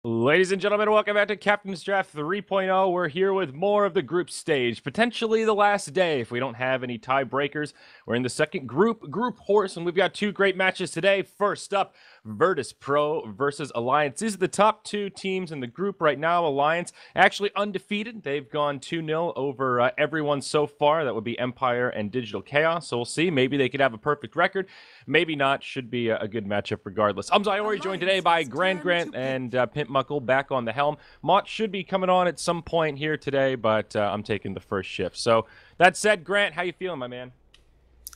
Ladies and gentlemen, welcome back to Captain's Draft 3.0. We're here with more of the group stage, potentially the last day if we don't have any tiebreakers. We're in the second group horse, and we've got two great matches today. First up, Virtus.pro versus Alliance. These are the top two teams in the group right now. Alliance actually undefeated. They've gone 2-0 over everyone so far. That would be Empire and Digital Chaos. So we'll see. Maybe they could have a perfect record. Maybe not. Should be a good matchup regardless. I'm Zyori, joined today by Grant and Pimp Muckle back on the helm. Mott should be coming on at some point here today, but I'm taking the first shift. So that said, Grant, how you feeling, my man?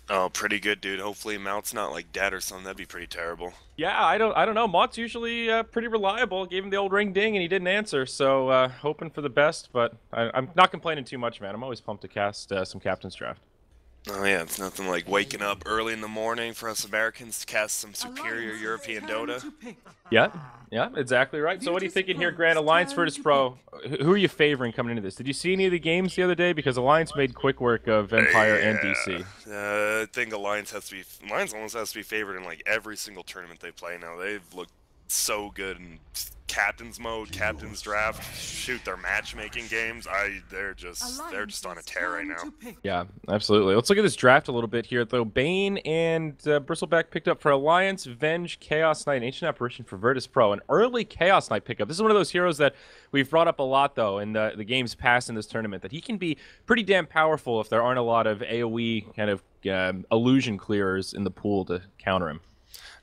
Oh, pretty good, dude. Hopefully Mount's not like dead or something. That'd be pretty terrible. Yeah, I don't know. Mott's usually pretty reliable. Gave him the old ring ding and he didn't answer. So hoping for the best, but I'm not complaining too much, man. I'm always pumped to cast some Captain's Draft. Oh yeah, it's nothing like waking up early in the morning for us Americans to cast some superior European Dota. Yeah, exactly right. So what are you thinking here, Grant? Alliance Virtus.pro. Who are you favoring coming into this? Did you see any of the games the other day? Because Alliance made quick work of Empire and DC. I think Alliance almost has to be favored in like every single tournament they play now. They've looked so good in Captain's mode, Captain's Draft. Shoot, their matchmaking games. They're just on a tear right now. Yeah, absolutely. Let's look at this draft a little bit here, though. Bane and Bristleback picked up for Alliance, Venge, Chaos Knight, and Ancient Apparition for Virtus.pro. An early Chaos Knight pickup. This is one of those heroes that we've brought up a lot, though, in the games past in this tournament, that he can be pretty damn powerful if there aren't a lot of AoE kind of illusion clearers in the pool to counter him.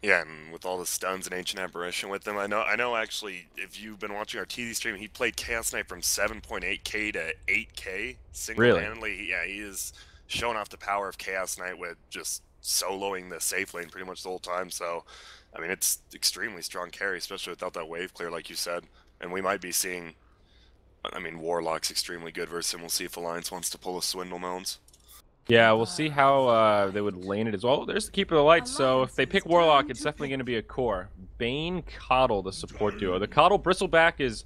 Yeah, and with all the stuns and Ancient Apparition with them, I know actually, if you've been watching our TV stream, he played Chaos Knight from 7.8k to 8k single-handedly. Really? Yeah, he is showing off the power of Chaos Knight with just soloing the safe lane pretty much the whole time. So, I mean, it's extremely strong carry, especially without that wave clear, like you said. And we might be seeing, I mean, Warlock's extremely good versus him. We'll see if Alliance wants to pull a Swindle Melons. Yeah, we'll see how they would lane it as well. There's the Keeper of the Light, so if they pick Warlock, it's definitely going to be a core. Bane, Coddle, the support duo. The Coddle Bristleback is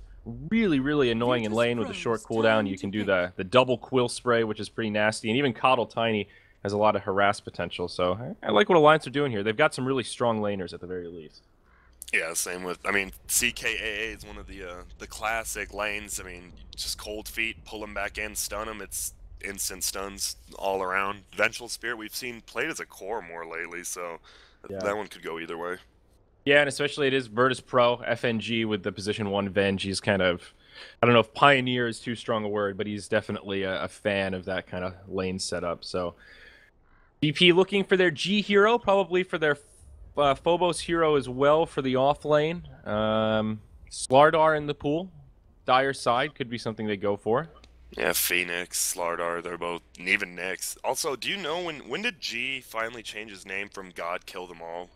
really annoying in lane with a short cooldown. You can do the double quill spray, which is pretty nasty, and even Coddle Tiny has a lot of harass potential. So I like what Alliance are doing here. They've got some really strong laners at the very least. Yeah, same with, I mean, CKAA is one of the classic lanes. I mean, just cold feet, pull them back in, stun them. It's instant stuns all around. Vengeful Spirit we've seen played as a core more lately, so that one could go either way. Yeah, and especially it is Virtus.pro, FNG with the position 1 Venge. He's kind of, I don't know if pioneer is too strong a word, but he's definitely a fan of that kind of lane setup. So VP looking for their G hero, probably for their Phobos hero as well for the off lane. Slardar in the pool. Dire side could be something they go for. Yeah, Phoenix, Slardar, they're both, and even Nyx. Also, do you know when did G finally change his name from God Kill Them All?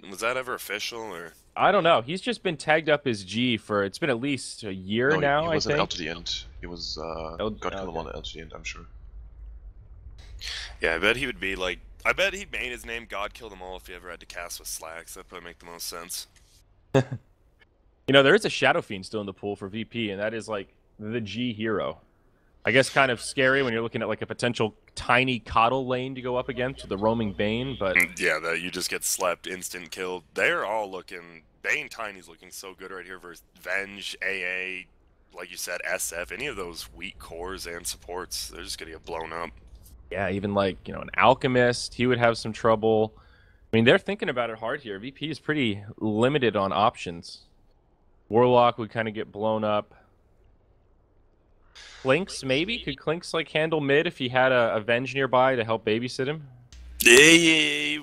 Was that ever official, or? I don't know. He's just been tagged up as G for, it's been at least a year now, he was I think. L to the end. He was God Kill Them All L to the end, I'm sure. Yeah, I bet he would be like, I bet he made his name God Kill Them All if he ever had to cast with Slacks. That'd probably make the most sense. You know, there is a Shadow Fiend still in the pool for VP, and that is like the G hero. I guess kind of scary when you're looking at like a potential tiny Coddle lane to go up against with the roaming Bane, but yeah, that you just get slept, instant killed. They're all looking, Bane Tiny's looking so good right here versus Venge, AA, like you said, SF, any of those weak cores and supports, they're just gonna get blown up. Yeah, even like, you know, an Alchemist, he would have some trouble. I mean, they're thinking about it hard here. VP is pretty limited on options. Warlock would kind of get blown up. Clinks, maybe? Could Clinks, like, handle mid if he had a Venge nearby to help babysit him? They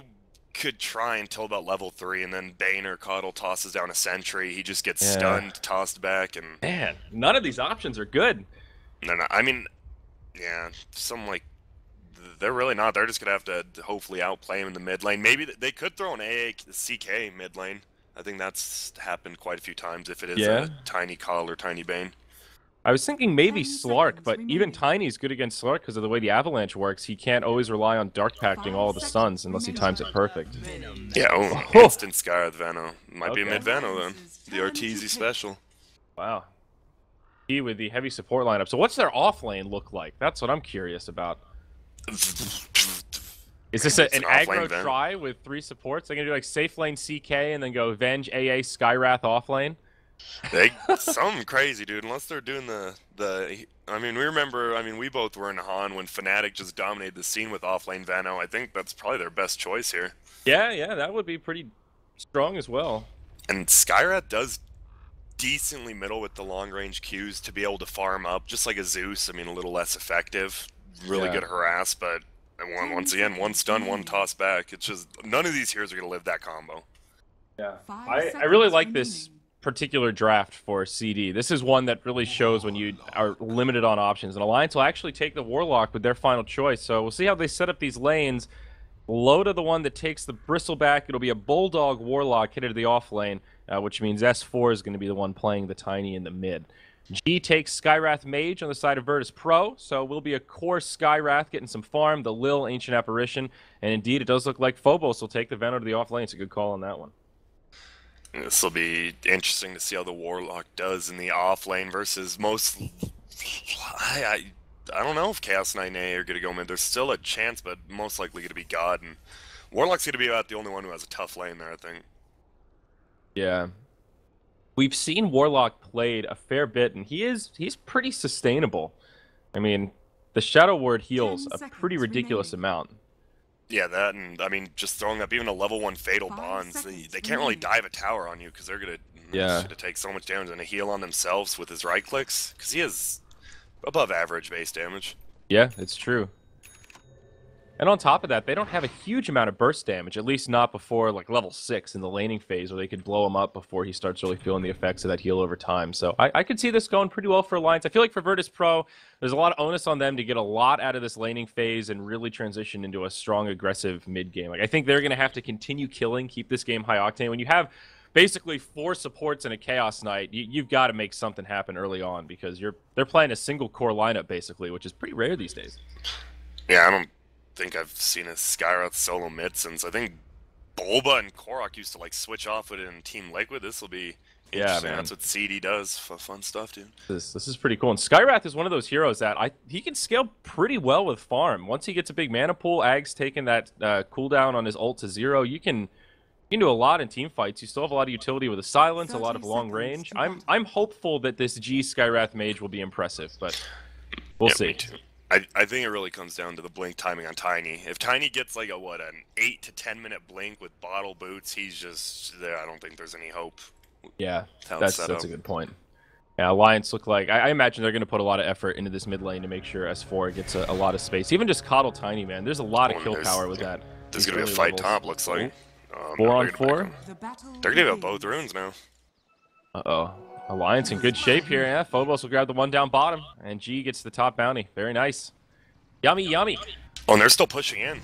could try until about level 3, and then Bane or Coddle tosses down a sentry. He just gets stunned, tossed back, and... Man, none of these options are good. No, I mean, yeah, some, like, they're really not. They're just going to have to hopefully outplay him in the mid lane. Maybe they could throw an AA CK mid lane. I think that's happened quite a few times if it is a tiny Coddle or tiny Bane. I was thinking maybe Slark, but even Tiny's good against Slark because of the way the Avalanche works. He can't always rely on Dark Pacting all the stuns unless he times it perfect. Yeah, instant Sky with Veno. Might be a mid-Veno then. The Arteezy special. Wow. He with the heavy support lineup. So what's their off lane look like? That's what I'm curious about. Is this an aggro try with 3 supports? They're going to do like safe lane CK and then go Venge, AA, Skywrath off lane? Something crazy, dude. Unless they're doing I mean, we both were in Han when Fnatic just dominated the scene with offlane Vano. I think that's probably their best choice here. Yeah, that would be pretty strong as well. And Skywrath does decently middle with the long-range Qs to be able to farm up, just like a Zeus. I mean, a little less effective. Really good harass, but once again, one stun, one toss back. It's just, none of these heroes are going to live that combo. Yeah, I really like this particular draft for CD. This is one that really shows when you are limited on options. And Alliance will actually take the Warlock with their final choice. So we'll see how they set up these lanes. Loda, the one that takes the Bristleback. It'll be a Bulldog Warlock headed to the off lane, which means S4 is going to be the one playing the Tiny in the mid. G takes Skywrath Mage on the side of Virtus.pro, so will be a core Skywrath getting some farm, the Lil Ancient Apparition, and indeed it does look like Phobos will take the Venom to the off lane. It's a good call on that one. This will be interesting to see how the Warlock does in the off lane versus most... I don't know if Chaos Knight and A are going to go mid. There's still a chance, but most likely going to be God, and Warlock's going to be about the only one who has a tough lane there, I think. Yeah. We've seen Warlock played a fair bit, and he's pretty sustainable. I mean, the Shadow Ward heals a pretty ridiculous amount. Yeah, that, and I mean, just throwing up even a level 1 Fatal Bonds, they can't really dive a tower on you because they're gonna take so much damage and a heal on themselves with his right clicks because he has above average base damage. Yeah, it's true. And on top of that, they don't have a huge amount of burst damage, at least not before like level 6 in the laning phase, where they could blow him up before he starts really feeling the effects of that heal over time. So I could see this going pretty well for Alliance. I feel like for Virtus.pro, there's a lot of onus on them to get a lot out of this laning phase and really transition into a strong, aggressive mid game. Like, I think they're going to have to continue killing, keep this game high octane. When you have basically 4 supports and a Chaos Knight, you've got to make something happen early on because they're playing a single core lineup basically, which is pretty rare these days. Yeah, I don't think I've seen a Skywrath solo mid since I think Bulba and Korok used to like switch off with it in Team Liquid. This will be interesting. Yeah, man. That's what CD does. Fun stuff, dude. This is pretty cool. And Skywrath is one of those heroes that he can scale pretty well with farm. Once he gets a big mana pool, Ag's taking that cooldown on his ult to 0. You can do a lot in team fights. You still have a lot of utility with a silence, a lot of long range. I'm hopeful that this G Skywrath Mage will be impressive, but we'll see. Me too. I think it really comes down to the blink timing on Tiny. If Tiny gets like an 8 to 10 minute blink with bottle boots, he's just there. I don't think there's any hope. Yeah, that's a good point. Yeah, Alliance look like I imagine they're going to put a lot of effort into this mid lane to make sure S4 gets a lot of space. Even just coddle Tiny, man. There's a lot of kill power with that. There's going to be a fight top, looks like. 4 on 4. They're going to have both runes now. Uh-oh. Alliance in good shape here. Yeah, Phobos will grab the one down bottom, and G gets the top bounty. Very nice. Yummy, yummy. Oh, and they're still pushing in.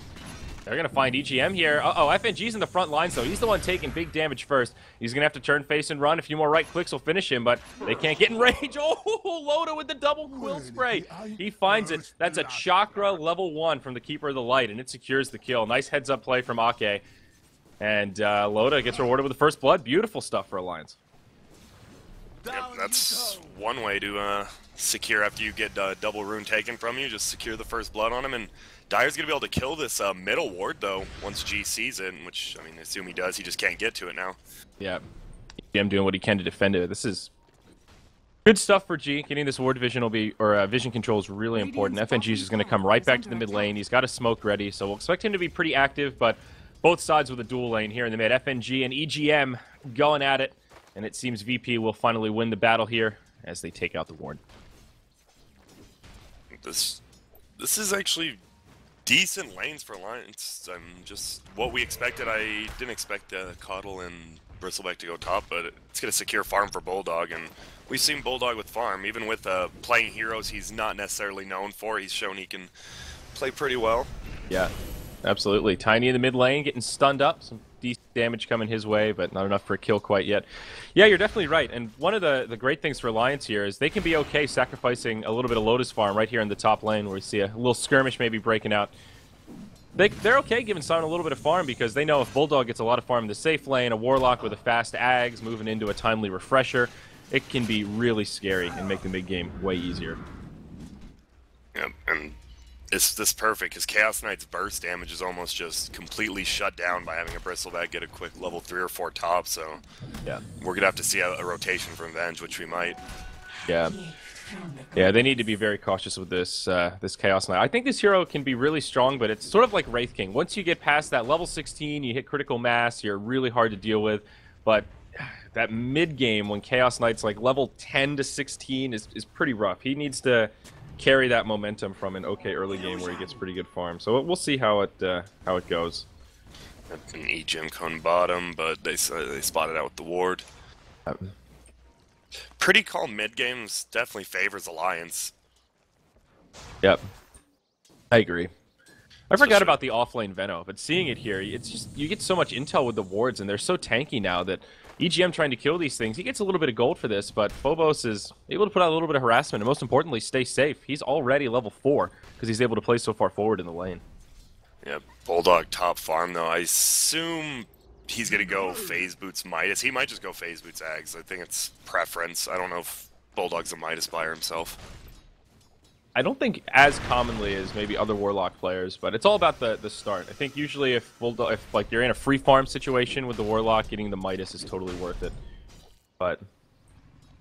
They're going to find EGM here. Uh-oh, FNG's in the front lines, though. He's the one taking big damage first. He's going to have to turn face and run. A few more right clicks will finish him, but they can't get in range. Oh, Loda with the double quill spray. He finds it. That's a Chakra level 1 from the Keeper of the Light, and it secures the kill. Nice heads-up play from Ake. And Loda gets rewarded with the first blood. Beautiful stuff for Alliance. Yep, that's one way to secure after you get double rune taken from you. Just secure the first blood on him, and Dyer's gonna be able to kill this middle ward though once G sees it, which I mean, assume he does. He just can't get to it now. Yeah, EGM doing what he can to defend it. This is good stuff for G. Getting this ward division will be, or vision control is really important. FNG is just gonna come right back to the mid lane. He's got a smoke ready, so we'll expect him to be pretty active. But both sides with a dual lane here in the mid. FNG and EGM going at it. And it seems VP will finally win the battle here as they take out the ward. This is actually decent lanes for Alliance. Just what we expected. I didn't expect Coddle and Bristleback to go top, but it's going to secure farm for Bulldog. And we've seen Bulldog with farm. Even with playing heroes he's not necessarily known for, he's shown he can play pretty well. Yeah, absolutely. Tiny in the mid lane, getting stunned up. Some decent damage coming his way, but not enough for a kill quite yet. Yeah, you're definitely right. And one of the great things for Alliance here is they can be okay sacrificing a little bit of Lotus farm right here in the top lane where we see a little skirmish maybe breaking out. They're okay giving Simon a little bit of farm because they know if Bulldog gets a lot of farm in the safe lane, a Warlock with a fast Ags moving into a timely refresher, it can be really scary and make the mid game way easier. Yeah, and this perfect because Chaos Knight's burst damage is almost just completely shut down by having a bristleback get a quick level 3 or 4 top. So yeah, we're gonna have to see a rotation from Venge, which we might. Yeah. Yeah, they need to be very cautious with this this Chaos Knight. I think this hero can be really strong, but it's sort of like Wraith King. Once you get past that level 16, you hit critical mass, you're really hard to deal with. But that mid game when Chaos Knight's like level 10 to 16 is pretty rough. He needs to carry that momentum from an okay early game where he gets pretty good farm. So we'll see how it goes. That's an E-Gem cone bottom, but they spotted out with the ward. Pretty calm mid games, definitely favors Alliance. Yep, I agree. I forgot about the offlane Veno, but seeing it here, it's just you get so much intel with the wards, and they're so tanky now that EGM trying to kill these things, he gets a little bit of gold for this, but Phobos is able to put out a little bit of harassment, and most importantly, stay safe. He's already level 4 because he's able to play so far forward in the lane. Yeah, Bulldog top farm though. I assume he's gonna go Phase Boots Midas. He might just go Phase Boots Ags. I think it's preference. I don't know if Bulldog's a Midas buyer himself. I don't think as commonly as maybe other Warlock players, but it's all about the start. I think usually if like you're in a free farm situation with the Warlock, getting the Midas is totally worth it. But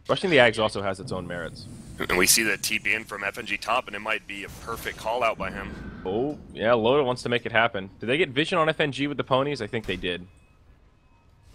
rushing the Ags also has its own merits. And we see that TP in from FNG top, and it might be a perfect call out by him. Oh, yeah, Loda wants to make it happen. Did they get vision on FNG with the ponies? I think they did.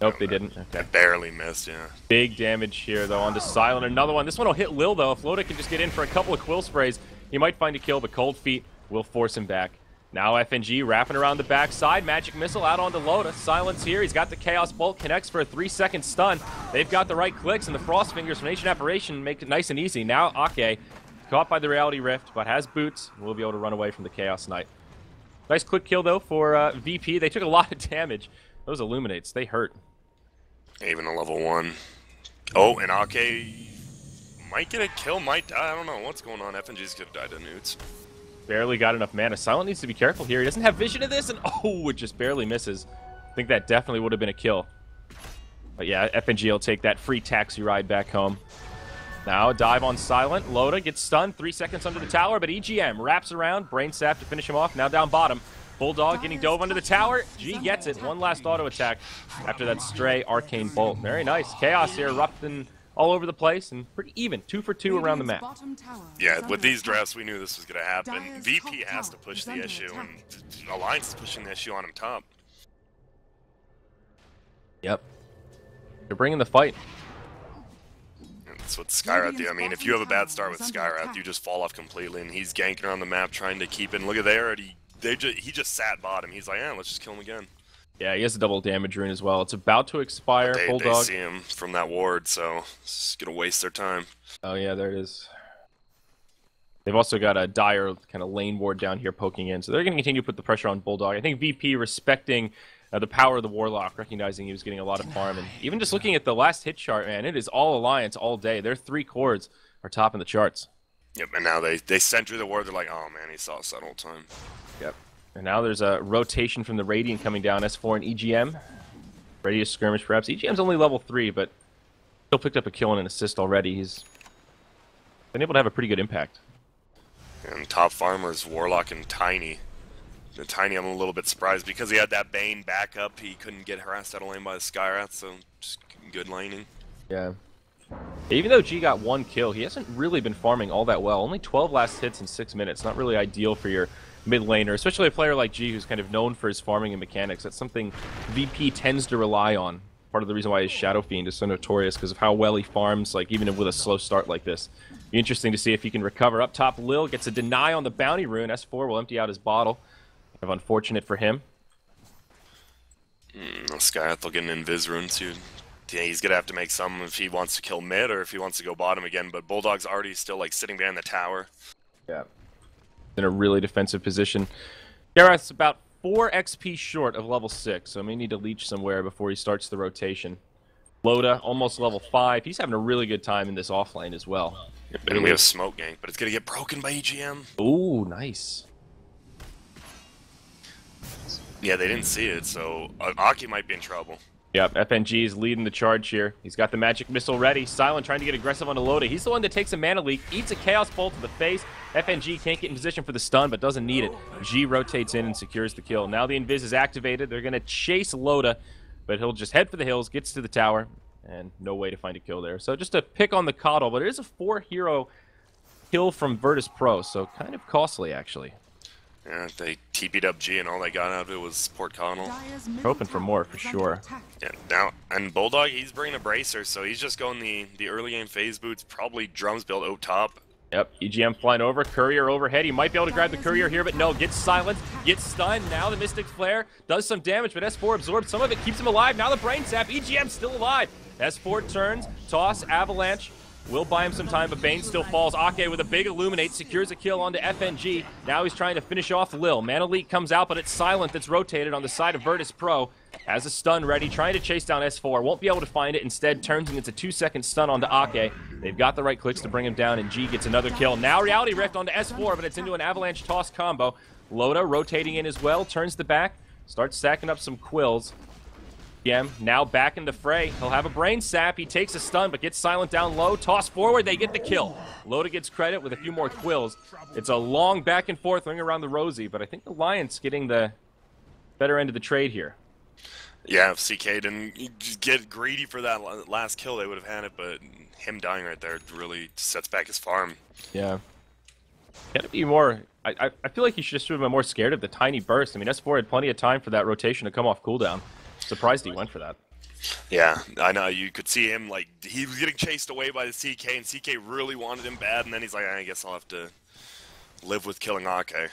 Nope, they didn't. Okay. Barely missed, yeah. Big damage here, though, onto Silent. Another one. This one will hit Lil, though. If Loda can just get in for a couple of quill sprays, he might find a kill, but Cold Feet will force him back. Now FNG wrapping around the backside. Magic Missile out onto Loda. Silence here. He's got the Chaos Bolt. Connects for a 3-second stun. They've got the right clicks, and the Frost Fingers from Ancient Apparition make it nice and easy. Now Ake, caught by the Reality Rift, but has boots, and will be able to run away from the Chaos Knight. Nice quick kill, though, for VP. They took a lot of damage. Those Illuminates, they hurt. Even a level 1. Oh, and Ake might get a kill, might die. I don't know what's going on. FNG's gonna die to Newts. Barely got enough mana. Silent needs to be careful here. He doesn't have vision of this, and oh, it just barely misses. I think that definitely would have been a kill. But yeah, FNG will take that free taxi ride back home. Now a dive on Silent. Loda gets stunned. 3 seconds under the tower, but EGM wraps around. Brain Sap to finish him off. Now down bottom. Bulldog getting dove under the tower. G gets it. One last auto attack after that stray Arcane Bolt. Very nice. Chaos here erupting all over the place and pretty even. 2 for 2 around the map. Yeah, with these drafts, we knew this was going to happen. VP has to push the issue, and Alliance is pushing the issue on him top. Yep. They're bringing the fight. That's what Skyrath do. I mean, if you have a bad start with Skyrath, you just fall off completely, and he's ganking around the map trying to keep it. And look at there, he just sat bottom. He's like, yeah, let's just kill him again. Yeah, he has a double damage rune as well. It's about to expire. Bulldog. They see him from that ward, so it's gonna waste their time. Oh yeah, there it is. They've also got a dire kind of lane ward down here poking in, so they're gonna continue to put the pressure on Bulldog. I think VP respecting the power of the Warlock, recognizing he was getting a lot of farm, and even just looking at the last hit chart, man, it is all Alliance all day. Their 3 chords are top in the charts. Yep, and now they sent through the ward. They're like, oh man, he saw us that whole time. Yep. And now there's a rotation from the Radiant coming down. S4 and EGM. Ready to skirmish, perhaps. EGM's only level 3, but still picked up a kill and an assist already. He's been able to have a pretty good impact. And top farmers, Warlock and Tiny. The Tiny, I'm a little bit surprised because he had that Bane backup. He couldn't get harassed out of lane by the Skyrath, so just good laning. Yeah. Even though G got 1 kill, he hasn't really been farming all that well. Only 12 last hits in 6 minutes. Not really ideal for your mid laner, especially a player like G who's kind of known for his farming and mechanics. That's something VP tends to rely on. Part of the reason why his Shadow Fiend is so notorious, because of how well he farms, like even with a slow start like this. Be interesting to see if he can recover. Up top, Lil gets a deny on the bounty rune. S4 will empty out his bottle. Kind of unfortunate for him. Skyrath will get an Invis rune too. Yeah, he's gonna have to make some if he wants to kill mid or if he wants to go bottom again. But Bulldog's already still like sitting behind the tower. Yeah. In a really defensive position. Gareth's about 4 XP short of level 6, so may need to leech somewhere before he starts the rotation. Loda, almost level 5. He's having a really good time in this offlane as well. Yep, and we have Smoke Gank, but it's gonna get broken by EGM. Ooh, nice. Yeah, they didn't see it, so Aki might be in trouble. Yep, FNG is leading the charge here. He's got the magic missile ready. Silent trying to get aggressive on Loda. He's the one that takes a mana leak, eats a chaos bolt to the face. FNG can't get in position for the stun, but doesn't need it. G rotates in and secures the kill. Now the invis is activated. They're going to chase Loda, but he'll just head for the hills, gets to the tower, and no way to find a kill there. So just a pick on the coddle, but it is a 4-hero kill from Virtus.pro, so kind of costly, actually. Yeah, they TP'd up G and all they got out of it was support Connell. Hoping for more, for sure. Yeah, now, and Bulldog, he's bringing a bracer, so he's just going the early game phase boots, probably drums built out top. Yep, EGM flying over, Courier overhead. He might be able to grab the Courier here, but no, gets silenced, gets stunned. Now the Mystic Flare does some damage, but S4 absorbs some of it, keeps him alive. Now the Brain Sap, EGM still alive. S4 turns, toss, Avalanche. Will buy him some time, but Bane still falls. Ake with a big Illuminate, secures a kill onto FNG. Now he's trying to finish off Lil. Mana Leak comes out, but it's Silent that's rotated on the side of Virtus.pro. Has a stun ready, trying to chase down S4. Won't be able to find it. Instead, turns and gets a 2-second stun onto Ake. They've got the right clicks to bring him down, and G gets another kill. Now Reality Rift onto S4, but it's into an Avalanche toss combo. Loda rotating in as well, turns the back, starts stacking up some quills. Now back in the fray. He'll have a brain sap. He takes a stun, but gets Silent down low. Toss forward. They get the kill. Loda gets credit with a few more quills. It's a long back and forth ring around the Rosie, but I think the Lions getting the better end of the trade here. Yeah, if CK didn't get greedy for that last kill, they would have had it, but him dying right there really sets back his farm. Yeah. Gotta be more... I feel like he should have been more scared of the tiny burst. I mean, S4 had plenty of time for that rotation to come off cooldown. Surprised he went for that. Yeah, I know. You could see him, like, he was getting chased away by the CK, and CK really wanted him bad, and then he's like, I guess I'll have to live with killing Ake.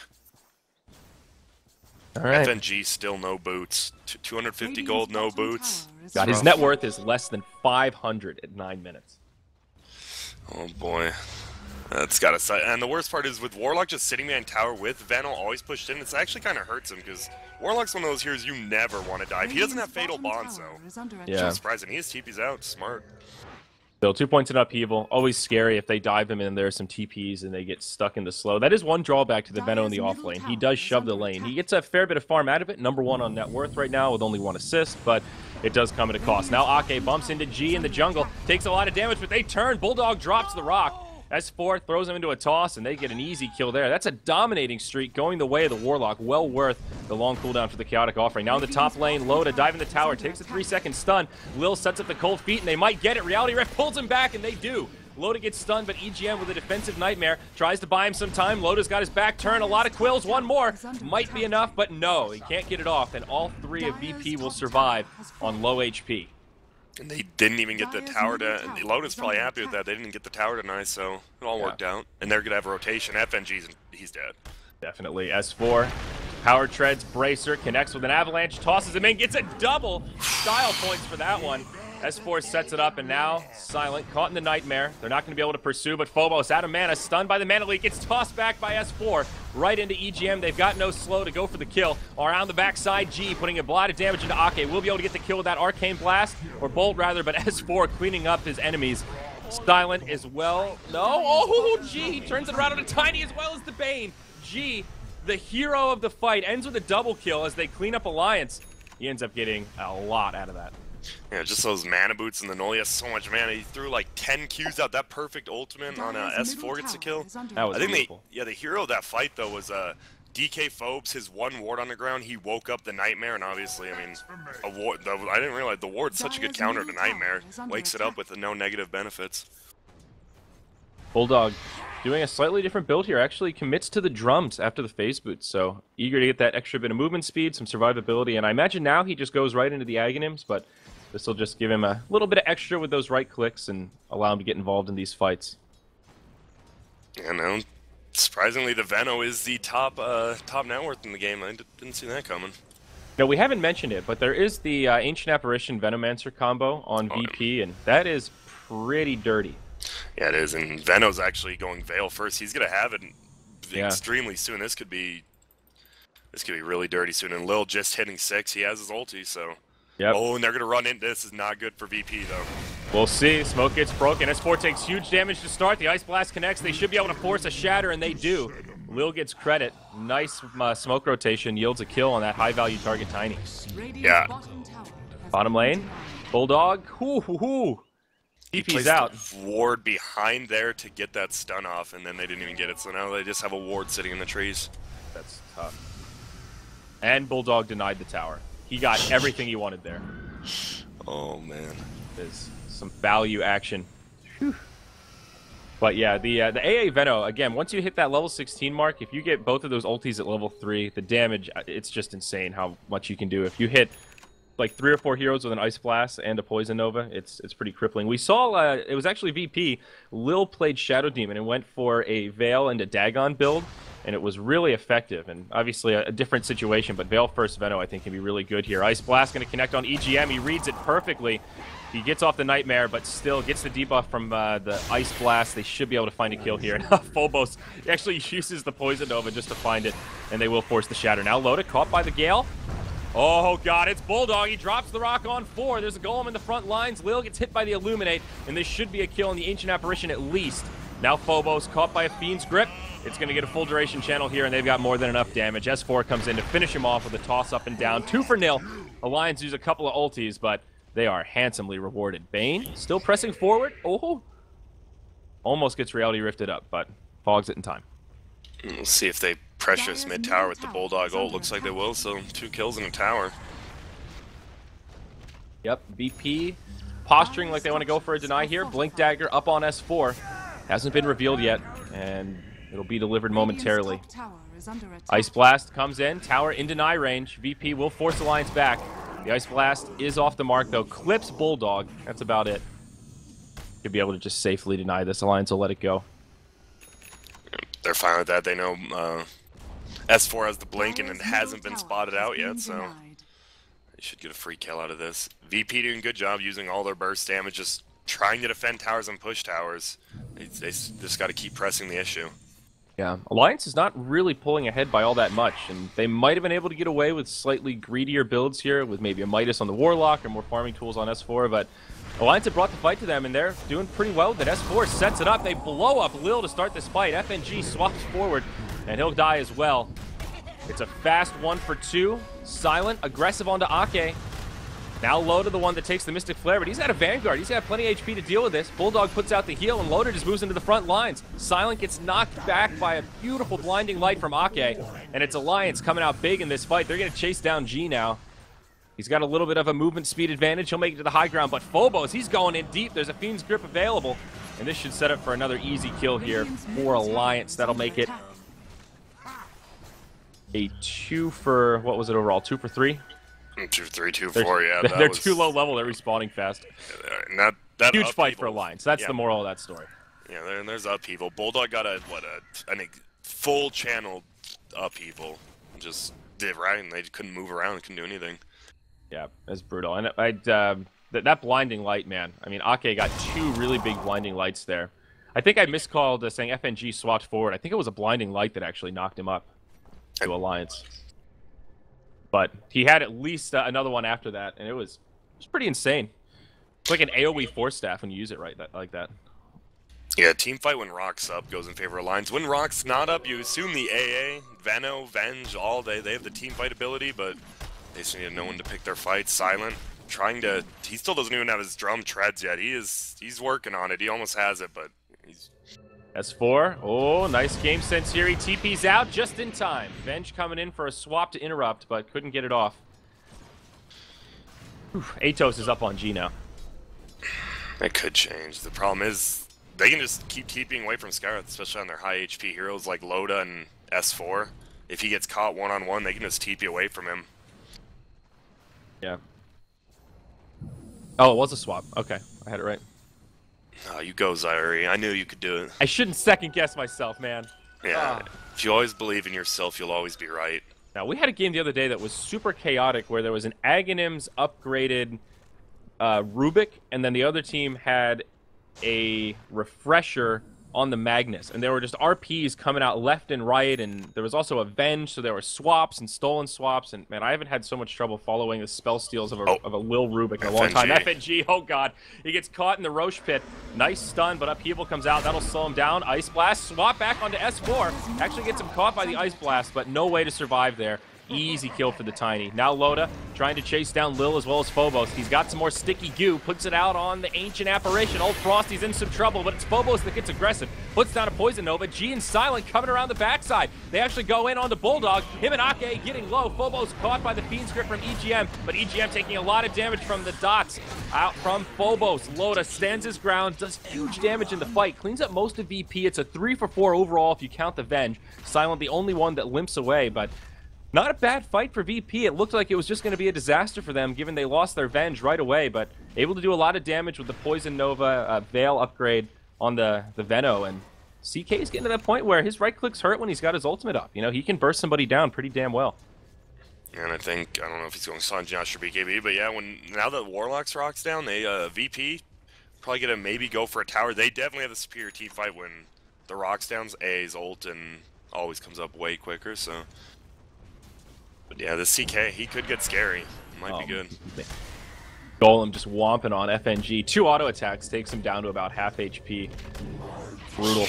All right. FNG still no boots. 250 gold, no boots. God, his net worth is less than 500 at 9 minutes. Oh, boy. That's gotta suck. And the worst part is with Warlock just sitting behind tower with Venom always pushed in, it's actually kind of hurts him because Warlock's one of those heroes you never want to dive. He doesn't have Fatal Bonds though. Yeah. Which is surprising. He has TPs out. Smart. Still 2 points in upheaval. Always scary if they dive him in there are some TPs and they get stuck in the slow. That is one drawback to the Venom in the off lane. He does shove the lane. He gets a fair bit of farm out of it. #1 on net worth right now with only 1 assist, but it does come at a cost. Now Ake bumps into G in the jungle. Takes a lot of damage, but they turn. Bulldog drops the rock. S4 throws him into a toss, and they get an easy kill there. That's a dominating streak going the way of the Warlock. Well worth the long cooldown for the Chaotic Offering. Now in the top lane, Loda diving the tower, takes a 3-second stun. Lil sets up the cold feet, and they might get it. Reality Rift pulls him back, and they do. Loda gets stunned, but EGM with a defensive nightmare tries to buy him some time. Loda's got his back turn, a lot of quills, one more. Might be enough, but no, he can't get it off, and all 3 of VP will survive on low HP. And they didn't even get the tower to... Loda's probably happy with that. They didn't get the tower tonight, so it all worked out. And they're going to have a rotation. FNG's he's dead. Definitely. S4, power treads, Bracer, connects with an Avalanche, tosses him in, gets a double. Style points for that one. S4 sets it up, and now Silent, caught in the nightmare. They're not going to be able to pursue, but Phobos out of mana, stunned by the mana leak, gets tossed back by S4, right into EGM. They've got no slow to go for the kill. Around the backside, G putting a lot of damage into Ake. Will be able to get the kill with that Arcane Blast, or Bolt rather, but S4 cleaning up his enemies. Silent as well. No, oh, G, he turns it around on a Tiny as well as the Bane. G, the hero of the fight, ends with a double kill as they clean up Alliance. He ends up getting a lot out of that. Yeah, just those mana boots and the Null. He has so much mana. He threw like 10 Qs out. That perfect ultimate on S4 gets a kill. That was beautiful. The hero of that fight though was DK Phobes. His 1 ward on the ground. He woke up the Nightmare, and obviously, I mean, I didn't realize the ward's such a good counter to Nightmare. Wakes it up with no negative benefits. Bulldog doing a slightly different build here. Actually commits to the drums after the phase boots, so eager to get that extra bit of movement speed, some survivability, and I imagine now he just goes right into the Aghanims, but this will just give him a little bit of extra with those right clicks and allow him to get involved in these fights. Yeah, no. Surprisingly, the Veno is the top net worth in the game. I didn't see that coming. No, we haven't mentioned it, but there is the Ancient Apparition Venomancer combo on VP, and that is pretty dirty. Yeah, it is, and Veno's actually going Veil first. He's gonna have it extremely soon. This could be really dirty soon. And Lil just hitting 6. He has his ulti, so. Yep. Oh, and they're gonna run in. This is not good for VP though. We'll see. Smoke gets broken. S4 takes huge damage to start. The Ice Blast connects. They should be able to force a shatter, and they do. Lil gets credit. Nice smoke rotation yields a kill on that high-value target Tiny. Yeah. Bottom lane. Bulldog. Hoo. He TP's placed out. a ward behind there to get that stun off, and then they didn't even get it. So now they just have a ward sitting in the trees. That's tough. And Bulldog denied the tower. He got everything he wanted there. Oh, man. There's some value action. Whew. But yeah, the AA Veno, again, once you hit that level 16 mark, if you get both of those ultis at level 3, the damage, it's just insane how much you can do. If you hit like 3 or 4 heroes with an Ice Blast and a Poison Nova, it's pretty crippling. We saw, it was actually VP, Lil played Shadow Demon and went for a Veil and a Dagon build, and it was really effective. And obviously a different situation, but Veil first Veno I think can be really good here. Ice Blast going to connect on EGM, he reads it perfectly. He gets off the Nightmare, but still gets the debuff from the Ice Blast. They should be able to find a kill here. Phobos actually uses the Poison Nova just to find it, and they will force the Shatter. Now Loda caught by the Gale. Oh god, it's Bulldog. He drops the rock on 4. There's a Golem in the front lines. Lil gets hit by the Illuminate, and this should be a kill in the Ancient Apparition at least. Now Phobos caught by a Fiend's Grip. It's going to get a full duration channel here, and they've got more than enough damage. S4 comes in to finish him off with a toss up and down. 2-0. Alliance use a couple of ultis, but they are handsomely rewarded. Bane still pressing forward. Oh, almost gets Reality Rifted up, but fogs it in time. We'll see if they pressure this mid tower with the Bulldog ult. Looks like they will, so 2 kills in a tower. Yep, BP posturing like they want to go for a deny here. Blink Dagger up on S4. Hasn't been revealed yet, and it'll be delivered momentarily. Ice Blast comes in. Tower in deny range. VP will force Alliance back. The Ice Blast is off the mark, though. Clips Bulldog. That's about it. Should be able to just safely deny this. Alliance will let it go. They're fine with that. They know S4 has the blink and it hasn't been spotted out yet, so they should get a free kill out of this. VP doing a good job using all their burst damage, just trying to defend towers and push towers. They just got to keep pressing the issue. Yeah, Alliance is not really pulling ahead by all that much, and they might have been able to get away with slightly greedier builds here, with maybe a Midas on the Warlock or more farming tools on S4, but Alliance have brought the fight to them, and they're doing pretty well with it. S4 sets it up. They blow up Lil to start this fight. FNG swaps forward, and he'll die as well. It's a fast 1 for 2. Silent, aggressive onto Ake. Now Loda, the one that takes the Mystic Flare, but he's got a Vanguard. He's got plenty of HP to deal with this. Bulldog puts out the heal, and Loda just moves into the front lines. Silent gets knocked back by a beautiful blinding light from Ake, and it's Alliance coming out big in this fight. They're going to chase down G now. He's got a little bit of a movement speed advantage. He'll make it to the high ground, but Phobos, he's going in deep. There's a Fiend's Grip available, and this should set up for another easy kill here for Alliance. That'll make it a 2 for, what was it overall, 2 for 3? 2 for 3, 2 for 4, yeah. They're too low level, they're respawning fast. Yeah, that huge fight for Alliance. That's the moral of that story. Yeah, there's upheaval. Bulldog got a full channel upheaval. Just did right, and they couldn't move around, couldn't do anything. Yeah, that's brutal. And that blinding light, man. I mean, Ake got 2 really big blinding lights there. I think I miscalled saying FNG swapped forward. I think it was a blinding light that actually knocked him up to Alliance. But he had at least another one after that, and it was pretty insane. It's like an AoE force staff when you use it like that. Yeah, team fight when Rock's up goes in favor of Alliance. When Rock's not up, you assume the AA, Veno, Venge, all they have the team fight ability, but they just need no one to pick their fight. Silent, he still doesn't even have his drum treads yet. He's working on it. He almost has it, but he's... S4, oh, nice game sense here. He TP's out just in time. Venge coming in for a swap to interrupt, but couldn't get it off. Whew, Atos is up on G now. It could change. The problem is they can just keep TPing away from Skyrath, especially on their high HP heroes like Loda and S4. If he gets caught one-on-one, they can just TP away from him. Yeah. Oh, it was a swap. Okay, I had it right. Oh, you go, Zyri. I knew you could do it. I shouldn't second-guess myself, man. Yeah, if you always believe in yourself, you'll always be right. Now, we had a game the other day that was super chaotic where there was an Aghanim's upgraded Rubik, and then the other team had a Refresher on the Magnus, and there were just RPs coming out left and right, and there was also a Venge, so there were swaps and stolen swaps, and man, I haven't had so much trouble following the spell steals of a Lil Rubik in a long time. FNG, oh god, he gets caught in the Roche pit. Nice stun, but upheaval comes out, that'll slow him down. Ice Blast, swap back onto S4, actually gets him caught by the Ice Blast, but no way to survive there. Easy kill for the Tiny. Now Loda trying to chase down Lil as well as Phobos. He's got some more sticky goo. Puts it out on the Ancient Apparition. Old Frosty's in some trouble, but it's Phobos that gets aggressive. Puts down a Poison Nova. G and Silent coming around the backside. They actually go in on the Bulldog. Him and Ake getting low. Phobos caught by the Fiend's Grip from EGM, but EGM taking a lot of damage from the dots out from Phobos. Loda stands his ground, does huge damage in the fight, cleans up most of VP. It's a 3 for 4 overall if you count the Venge. Silent the only one that limps away, but not a bad fight for VP. It looked like it was just going to be a disaster for them, given they lost their Venge right away, but able to do a lot of damage with the Poison Nova Veil upgrade on the Veno, and CK is getting to that point where his right clicks hurt when he's got his ultimate up. You know, he can burst somebody down pretty damn well. And I think, I don't know if he's going Sanjosh or BKB, but yeah, now that Warlock's rocks down, they, VP, probably gonna maybe go for a tower. They definitely have the superior team fight when the rocks down's A's ult and always comes up way quicker, so. But yeah, this CK, he could get scary. Might be good. Golem just whomping on FNG. 2 auto attacks takes him down to about half HP. Brutal.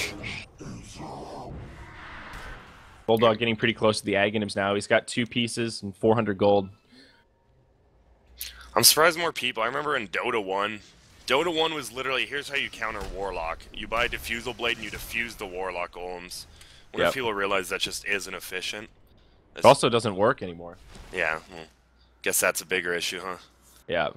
Bulldog getting pretty close to the Aghanims now. He's got 2 pieces and 400 gold. I'm surprised more people. I remember in Dota 1, Dota 1 was literally, here's how you counter Warlock. You buy a Diffusal Blade and you diffuse the Warlock golems. When people realize that just isn't efficient. It also doesn't work anymore. Yeah, well, guess that's a bigger issue, huh? Yeah.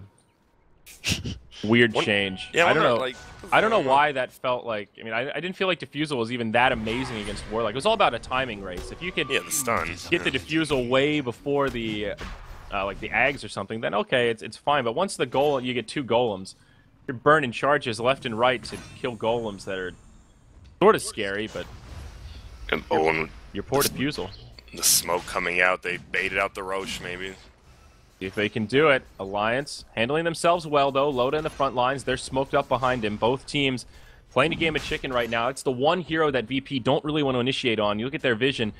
Weird change. Yeah, I don't know. I don't know why that felt like. I mean, I didn't feel like Diffusal was even that amazing against Warlock. It was all about a timing race. If you could the stun. Get the Diffusal way before the like the Ags or something, then okay, it's fine. But once the golem, you get 2 golems, you're burning charges left and right to kill golems that are sort of scary, but your poor Diffusal. The smoke coming out, they baited out the Roche, maybe. If they can do it. Alliance handling themselves well, though. Loda in the front lines. They're smoked up behind him. Both teams playing a game of chicken right now. It's the one hero that VP don't really want to initiate on. You look at their vision.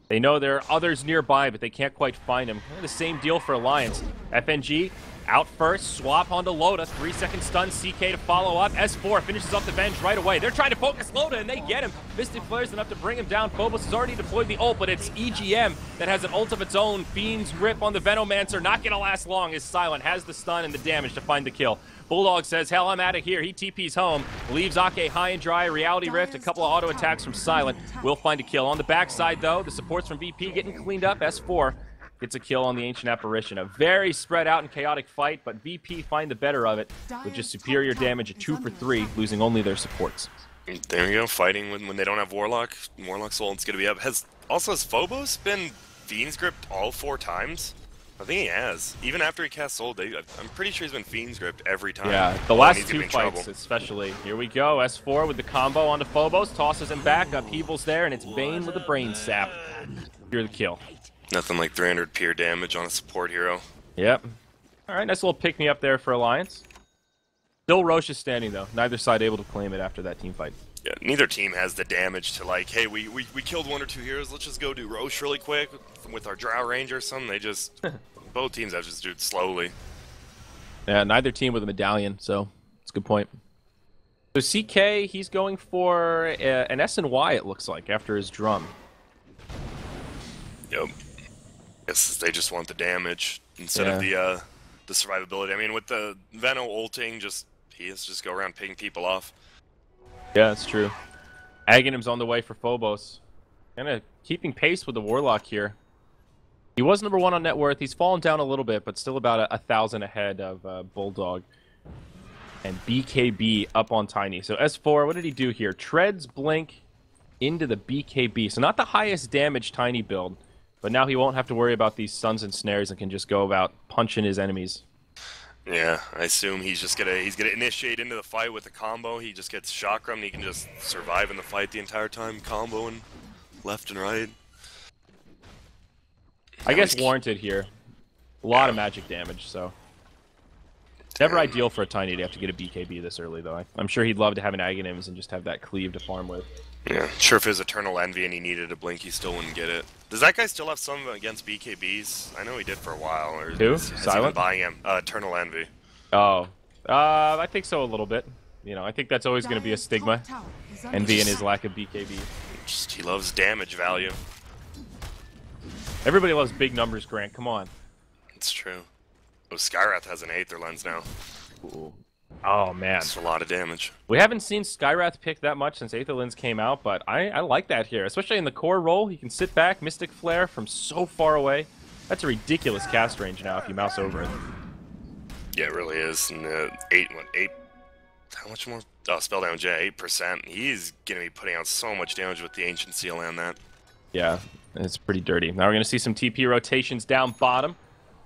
They know there are others nearby, but they can't quite find him. The same deal for Alliance. FNG out first, swap onto Loda, 3-second stun, CK to follow up. S4 finishes off the Venge right away. They're trying to focus Loda, and they get him. Mystic Flare's enough to bring him down. Phobos has already deployed the ult, but it's EGM that has an ult of its own. Fiend's Grip on the Venomancer, not gonna last long as Silent has the stun and the damage to find the kill. Bulldog says, hell, I'm out of here. He TP's home, leaves Ake high and dry. Reality Rift, a couple of auto attacks from Silent. Will find a kill. On the backside, though, the supports from VP getting cleaned up. S4 gets a kill on the Ancient Apparition. A very spread out and chaotic fight, but VP find the better of it with just superior damage at 2 for 3, losing only their supports. There you go, fighting when they don't have Warlock. Warlock's ult's gonna be up. Has Phobos been Fiend's Gripped all 4 times? I think he has. Even after he casts Ult, I'm pretty sure he's been Fiend's Gripped every time. Yeah, the last 2 fights especially. Here we go, S4 with the combo onto Phobos, tosses him back, upheavals there, and it's Bane with a Brain Sap. Here's the kill. Nothing like 300 pure damage on a support hero. Yep. Alright, nice little pick-me-up there for Alliance. Still Roche is standing, though. Neither side able to claim it after that team fight. Yeah, neither team has the damage to, like, hey, we killed 1 or 2 heroes, let's just go do Roche really quick with our Drow Ranger or something. They just... both teams have just do it slowly. Yeah, neither team with a medallion, so it's a good point. So CK, he's going for an S&Y, it looks like, after his drum. Yep. Guess they just want the damage instead of the survivability. I mean, with the Veno ulting, he has to just go around picking people off. Yeah, that's true. Aghanim's on the way for Phobos. Kind of keeping pace with the Warlock here. He was number 1 on net worth. He's fallen down a little bit, but still about 1,000 ahead of Bulldog. And BKB up on Tiny. So S4, what did he do here? Treads Blink into the BKB. So not the highest damage Tiny build, but now he won't have to worry about these stuns and snares and can just go about punching his enemies. Yeah, I assume he's gonna initiate into the fight with a combo. He just gets chakra and he can just survive in the fight the entire time, comboing left and right. I guess warranted here. A lot of magic damage, so. Never ideal for a Tiny to have to get a BKB this early, though. I'm sure he'd love to have an Aghanims and just have that cleave to farm with. Yeah, sure if his Eternal Envy and he needed a blink, he still wouldn't get it. Does that guy still have some against BKBs? I know he did for a while. Or who? Has he been buying him? Eternal Envy. Oh. I think so a little bit. You know, I think that's always going to be a stigma. Envy and his lack of BKB. He loves damage value. Everybody loves big numbers, Grant. Come on. It's true. Oh, Skyrath has an Aether Lens now. Ooh. Oh, man. That's a lot of damage. We haven't seen Skyrath pick that much since Aether Lens came out, but I like that here. Especially in the core role, he can sit back, Mystic Flare from so far away. That's a ridiculous cast range now if you mouse over it. Yeah, it really is. And, 8, how much more? Oh, spell damage, yeah, 8%. He's going to be putting out so much damage with the Ancient Seal and that. Yeah, it's pretty dirty. Now we're going to see some TP rotations down bottom.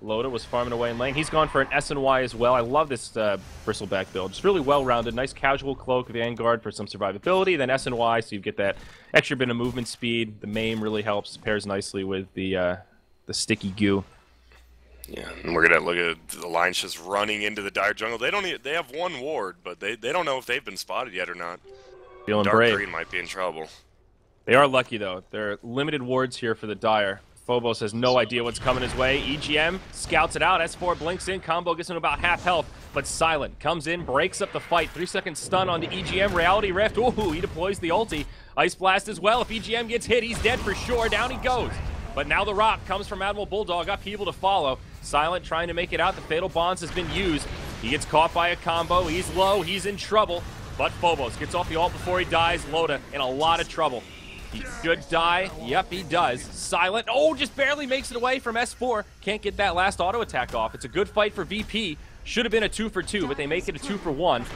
Loda was farming away in lane. He's gone for an S&Y as well. I love this bristleback build. It's really well-rounded. Nice casual cloak, Vanguard for some survivability, then S&Y, so you get that extra bit of movement speed. The maim really helps. Pairs nicely with the sticky goo. Yeah, and we're gonna look at the Lions just running into the dire jungle. They have one ward, but they don't know if they've been spotted yet or not. Feeling Dark brave. Green might be in trouble. They are lucky though. There are limited wards here for the dire. Phobos has no idea what's coming his way. EGM scouts it out. S4 blinks in. Combo gets him about half health, but Silent comes in, breaks up the fight. 3-second stun on the EGM. Reality Rift. Ooh, he deploys the ulti. Ice Blast as well. If EGM gets hit, he's dead for sure. Down he goes. But now the rock comes from Admiral Bulldog, upheaval to follow. Silent trying to make it out. The Fatal Bonds has been used. He gets caught by a combo. He's low. He's in trouble. But Phobos gets off the ult before he dies. Loda in a lot of trouble. He should die. Yep, he does. Silent. Oh, just barely makes it away from S4. Can't get that last auto attack off. It's a good fight for VP. Should have been a 2 for 2, but they make it a 2 for 1.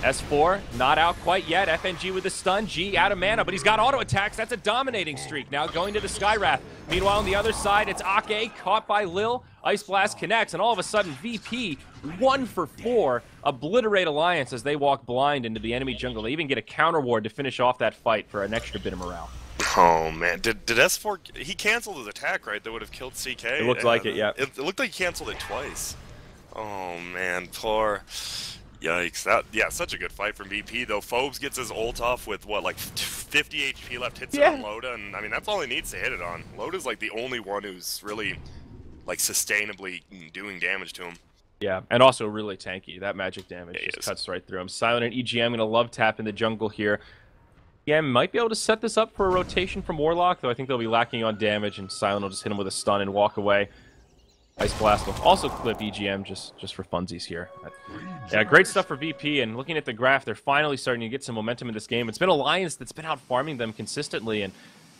S4 not out quite yet. FNG with the stun. G out of mana, but he's got auto attacks. That's a dominating streak. Now going to the Skywrath. Meanwhile, on the other side, it's Ake caught by Lil. Ice Blast connects, and all of a sudden, VP 1 for 4 obliterate Alliance as they walk blind into the enemy jungle. They even get a counter ward to finish off that fight for an extra bit of morale. Oh man, did S4? He canceled his attack, right? That would have killed CK. It looked like it, yeah. It looked like he canceled it twice. Oh man, poor. Yikes. Yeah, such a good fight from VP, though. Phobes gets his ult off with, what, like 50 HP left, hits it on Loda, and I mean, that's all he needs to hit it on. Loda's like the only one who's really, like, sustainably doing damage to him. Yeah, and also really tanky. That magic damage just cuts right through him. Silent and EGM going to love tap in the jungle here. Yeah, might be able to set this up for a rotation from Warlock, though I think they'll be lacking on damage, and Silent will just hit him with a stun and walk away. Ice Blast will also clip EGM just for funsies here. Yeah, great stuff for VP, and looking at the graph, they're finally starting to get some momentum in this game. It's been Alliance that's been out farming them consistently, and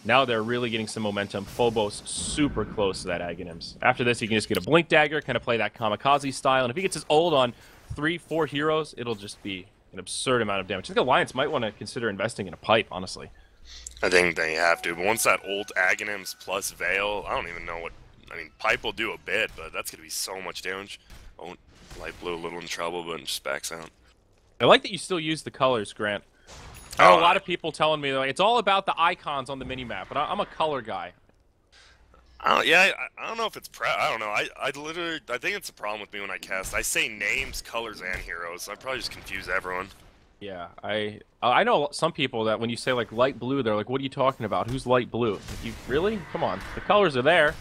now they're really getting some momentum. Phobos super close to that Aghanims. After this, he can just get a Blink Dagger, kind of play that Kamikaze style, and if he gets his ult on 3-4 heroes, it'll just be an absurd amount of damage. I think Alliance might want to consider investing in a pipe, honestly. I think they have to, but once that ult Aghanims plus Veil, I don't even know what... I mean, Pipe will do a bit, but that's going to be so much damage. Oh, Light Blue a little in trouble, but just backs out. I like that you still use the colors, Grant. I know a lot of people telling me, like, it's all about the icons on the minimap, but I'm a color guy. Yeah, I don't know if it's I don't know. I think it's a problem with me when I cast. I say names, colors, and heroes. I probably just confuse everyone. Yeah, I know some people that when you say, like, light blue, they're like, what are you talking about? Who's light blue? Like, you really? Come on. The colors are there.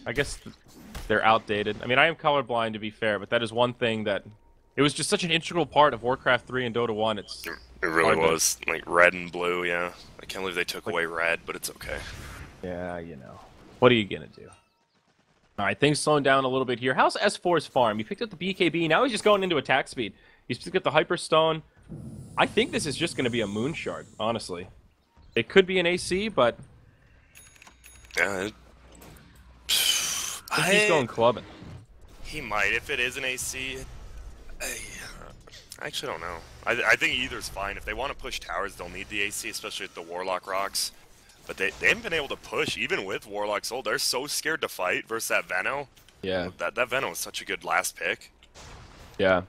I guess they're outdated. I mean, I am colorblind, to be fair, but that is one thing that... It was just such an integral part of Warcraft 3 and Dota 1. It really was. Like, red and blue, yeah. I can't believe they took away red, but it's okay. Yeah, you know. What are you going to do? All right, things slowing down a little bit here. How's S4's farm? He picked up the BKB. Now he's just going into attack speed. He's picked up the Hyperstone. I think this is just going to be a Moon Shard, honestly. It could be an AC, but... Yeah, I think he's going clubbing. He might. If it is an AC, I actually don't know. I think either's fine. If they want to push towers, they'll need the AC, especially with the Warlock rocks. But they haven't been able to push, even with Warlock's ult. They're so scared to fight versus that Veno. Yeah. That Veno was such a good last pick. Yeah.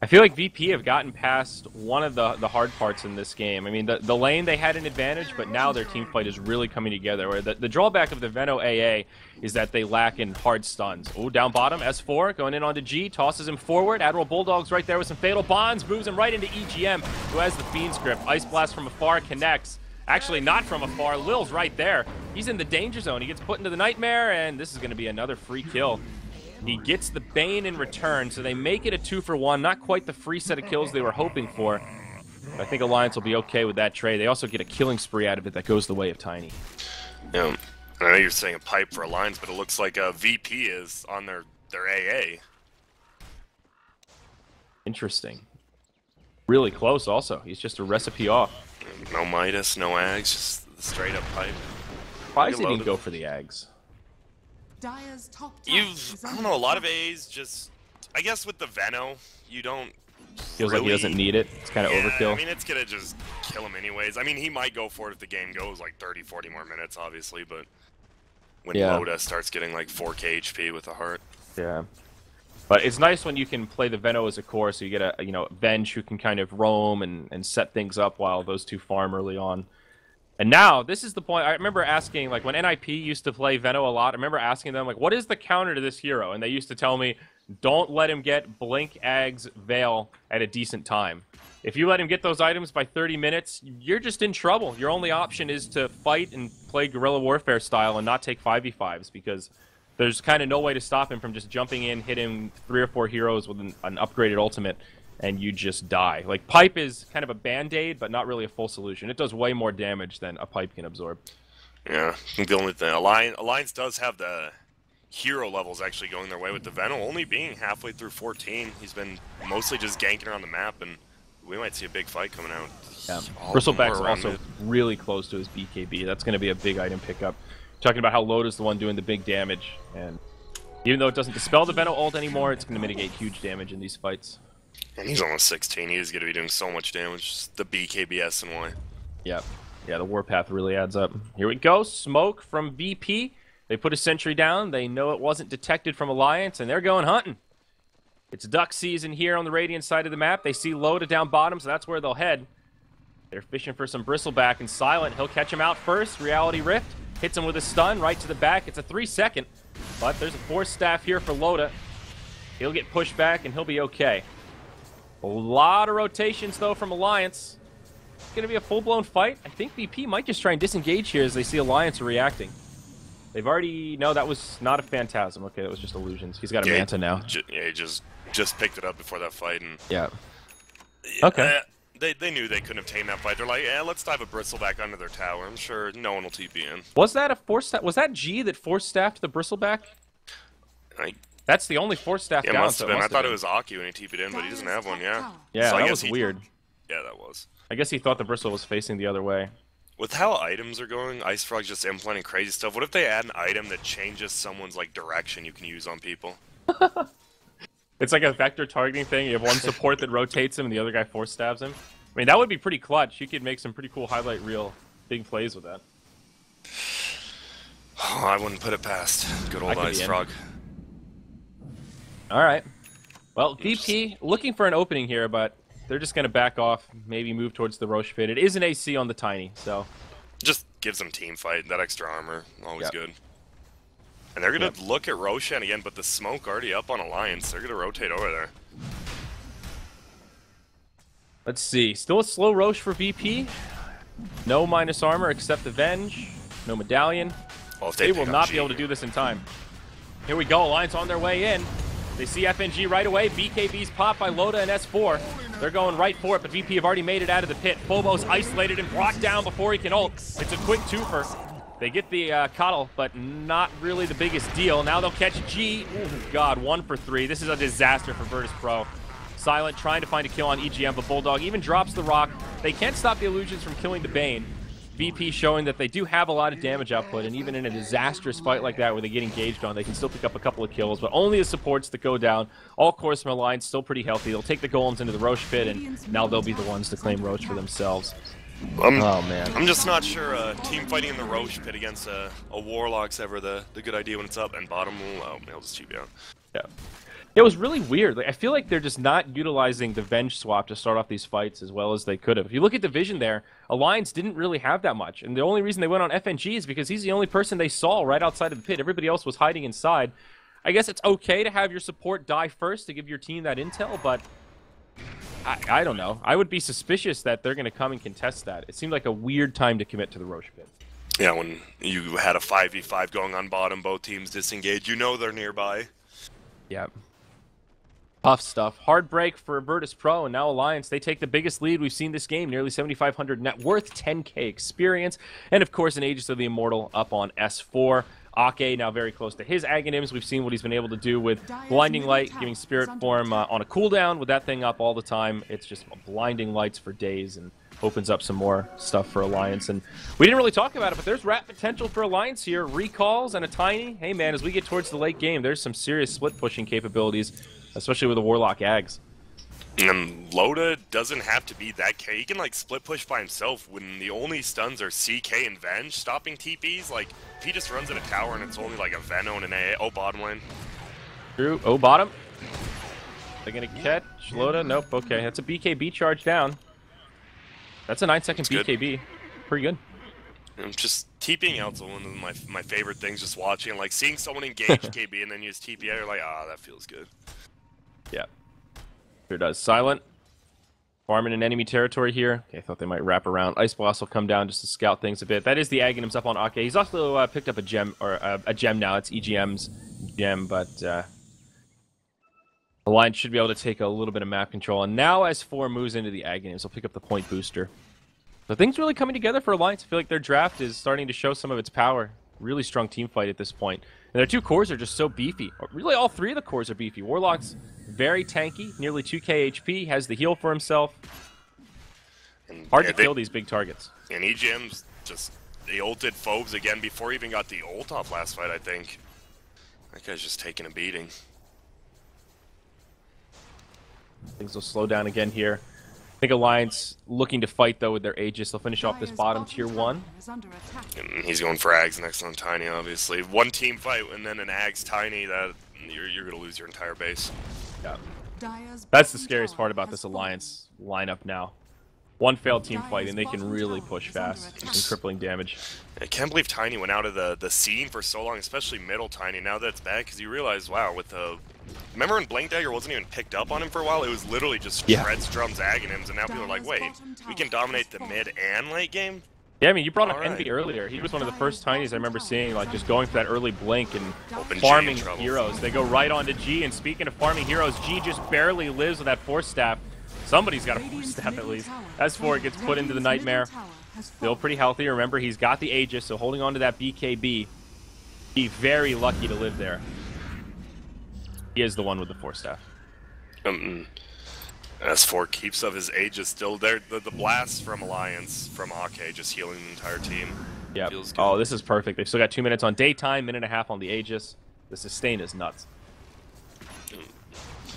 I feel like VP have gotten past one of the hard parts in this game. I mean, the lane, they had an advantage, but now their team fight is really coming together. Where the drawback of the Veno AA is that they lack in hard stuns. Oh, down bottom, S4 going in onto G, tosses him forward. Admiral Bulldog's right there with some Fatal Bonds, moves him right into EGM, who has the Fiend script. Ice Blast from afar connects. Actually, not from afar. Lil's right there. He's in the danger zone. He gets put into the Nightmare, and this is going to be another free kill. He gets the Bane in return, so they make it a 2 for 1. Not quite the free set of kills they were hoping for. I think Alliance will be okay with that trade. They also get a killing spree out of it that goes the way of Tiny. Yeah. I know you're saying a pipe for Alliance, but it looks like a VP is on their AA. Interesting. Really close also. He's just a recipe off. No Midas, no Ags, just straight up pipe. Surprised he didn't go for the Ags. I don't know, a lot of A's just, I guess with the Veno, you don't Feels like he doesn't need it. It's kind of overkill. I mean, it's going to just kill him anyways. I mean, he might go for it if the game goes like 30, 40 more minutes, obviously, but when Loda starts getting like 4k HP with a heart. Yeah. But it's nice when you can play the Veno as a core, so you get a Venge who can kind of roam and set things up while those two farm early on. And now, this is the point. I remember asking, like, when NIP used to play Veno a lot, I remember asking them, like, what is the counter to this hero? And they used to tell me, don't let him get Blink, Ags, Veil at a decent time. If you let him get those items by 30 minutes, you're just in trouble. Your only option is to fight and play guerrilla warfare style and not take 5v5s, because there's kind of no way to stop him from just jumping in, hitting 3 or 4 heroes with an upgraded ultimate, and you just die. Like, Pipe is kind of a band-aid, but not really a full solution. It does way more damage than a Pipe can absorb. Yeah, I think the only thing, Alliance does have the hero levels actually going their way with the Veno only being halfway through 14. He's been mostly just ganking around the map, and we might see a big fight coming out. Yeah, Bristleback's also really close to his BKB. That's going to be a big item pickup. Talking about how Loda's the one doing the big damage, and even though it doesn't dispel the Veno ult anymore, it's going to mitigate huge damage in these fights. And he's almost 16. He's going to be doing so much damage. The BKBS and Y. Yep. Yeah, the Warpath really adds up. Here we go. Smoke from VP. They put a sentry down. They know it wasn't detected from Alliance, and they're going hunting. It's duck season here on the Radiant side of the map. They see Loda down bottom, so that's where they'll head. They're fishing for some Bristleback, and Silent, he'll catch him out first. Reality Rift hits him with a stun right to the back. It's a 3-second, but there's a force staff here for Loda. He'll get pushed back, and he'll be okay. A lot of rotations, though, from Alliance. It's going to be a full-blown fight. I think VP might just try and disengage here as they see Alliance reacting. They've already... No, that was not a Phantasm. Okay, that was just illusions. He's got a Manta now. Yeah, he just picked it up before that fight. And yeah. Okay. They knew they couldn't obtain that fight. They're like, yeah, let's dive a Bristleback under their tower. I'm sure no one will TP in. Was that a force staff? Was that G that force staffed the Bristleback? That's the only force staff down. It must have been. I thought it was Aki when he TP'd in, but he doesn't have one, yeah. Yeah, so that was weird. Yeah, that was. I guess he thought the Bristle was facing the other way. With how items are going, Ice Frog's just implementing crazy stuff. What if they add an item that changes someone's like direction you can use on people? It's like a vector targeting thing. You have one support that rotates him and the other guy force stabs him. I mean, that would be pretty clutch. You could make some pretty cool highlight reel big plays with that. Oh, I wouldn't put it past good old Ice Frog. All right. Well, VP looking for an opening here, but they're just going to back off, maybe move towards the Roche pit. It is an AC on the Tiny, so... Just gives them team fight. That extra armor, always good. And they're going to look at Roshan again, but the smoke already up on Alliance. They're going to rotate over there. Let's see. Still a slow Roche for VP. No minus armor except the Venge. No medallion. Well, they will not be able to do this in time. Here we go. Alliance on their way in. They see FNG right away. BKB's popped by Loda and S4. They're going right for it, but VP have already made it out of the pit. Phobos isolated and brought down before he can ult. It's a quick twofer. They get the Coddle, but not really the biggest deal. Now they'll catch G. Ooh, God, 1 for 3. This is a disaster for Virtus.pro. Silent trying to find a kill on EGM, but Bulldog even drops the rock. They can't stop the illusions from killing the Bane. VP showing that they do have a lot of damage output, and even in a disastrous fight like that where they get engaged on, they can still pick up a couple of kills, but only the supports that go down. All cores from Alliance still pretty healthy. They'll take the golems into the Roche pit, and now they'll be the ones to claim Roche for themselves. Oh, man. I'm just not sure team fighting in the Roche pit against a Warlock's ever the good idea when it's up, and bottom will they'll just cheap you out. Yeah. It was really weird. Like, I feel like they're just not utilizing the Venge swap to start off these fights as well as they could have. If you look at the vision there, Alliance didn't really have that much. And the only reason they went on FNG is because he's the only person they saw right outside of the pit. Everybody else was hiding inside. I guess it's okay to have your support die first to give your team that intel, but I don't know. I would be suspicious that they're going to come and contest that. It seemed like a weird time to commit to the Roche pit. Yeah, when you had a 5v5 going on bottom, both teams disengage, you know they're nearby. Yeah. Tough stuff. Hard break for Virtus.pro and now Alliance. They take the biggest lead we've seen this game. Nearly 7,500 net worth, 10k experience. And of course, an Aegis of the Immortal up on S4. Ake now very close to his Aghanims. We've seen what he's been able to do with Blinding Light, giving Spirit Form on a cooldown with that thing up all the time. It's just blinding lights for days and opens up some more stuff for Alliance. And we didn't really talk about it, but there's rat potential for Alliance here. Recalls and a Tiny. Hey man, as we get towards the late game, there's some serious split pushing capabilities, especially with the Warlock Ags. And Loda doesn't have to be that K. He can like split push by himself when the only stuns are CK and Venge stopping TPs. Like if he just runs in a tower and it's only like a Veno and an A. Oh, bottom lane. True. Oh, bottom. They're gonna catch Loda. Nope. Okay, that's a BKB charge down. That's a 9-second BKB. Pretty good. And just TPing out's one of my favorite things. Just watching, like seeing someone engage KB and then use TP. You're like, ah, that feels good. Yeah. Sure does. Silent. Farming in enemy territory here. Okay, I thought they might wrap around. Ice Blast will come down just to scout things a bit. That is the Aghanims up on Ake. He's also picked up a gem, or a gem now. It's EGM's gem, but Alliance should be able to take a little bit of map control. And now S4 moves into the Aghanims, he'll pick up the point booster. So things really coming together for Alliance. I feel like their draft is starting to show some of its power. Really strong team fight at this point. And their two cores are just so beefy. Really, all three of the cores are beefy. Warlock's very tanky, nearly 2k HP, has the heal for himself. And, hard to kill these big targets. And EGM's just, they ulted Phobes again before he even got the ult off last fight, I think. That guy's just taking a beating. Things will slow down again here. I think Alliance looking to fight, though, with their Aegis. They'll finish off this bottom tier 1. And he's going for Ags next on Tiny, obviously. One team fight and then an Ags Tiny, that you're going to lose your entire base. Yeah. That's the scariest part about this Alliance lineup now. One failed team fight, and they can really push fast. Some crippling damage. I can't believe Tiny went out of the scene for so long, especially middle Tiny, now that it's back, because you realize, wow, with the... Remember when Blank Dagger wasn't even picked up on him for a while? It was literally just Shreds, Drums, Aghanims, and now people are like, wait, we can dominate the mid and late game? Yeah, I mean, you brought up Envy earlier. He was one of the first Tinies I remember seeing, like, just going for that early blink and farming heroes. They go right on to G, and speaking of farming heroes, G just barely lives with that Force Staff. Somebody's got a Force Staff at least. S4 gets put into the Nightmare. Still pretty healthy. Remember, he's got the Aegis, so holding on to that BKB. He's very lucky to live there. He is the one with the Force Staff. S4 keeps up his Aegis still there. The blast from Alliance, from Ake, just healing the entire team. Yeah. Oh, this is perfect. They've still got 2 minutes on daytime, minute and a half on the Aegis. The sustain is nuts.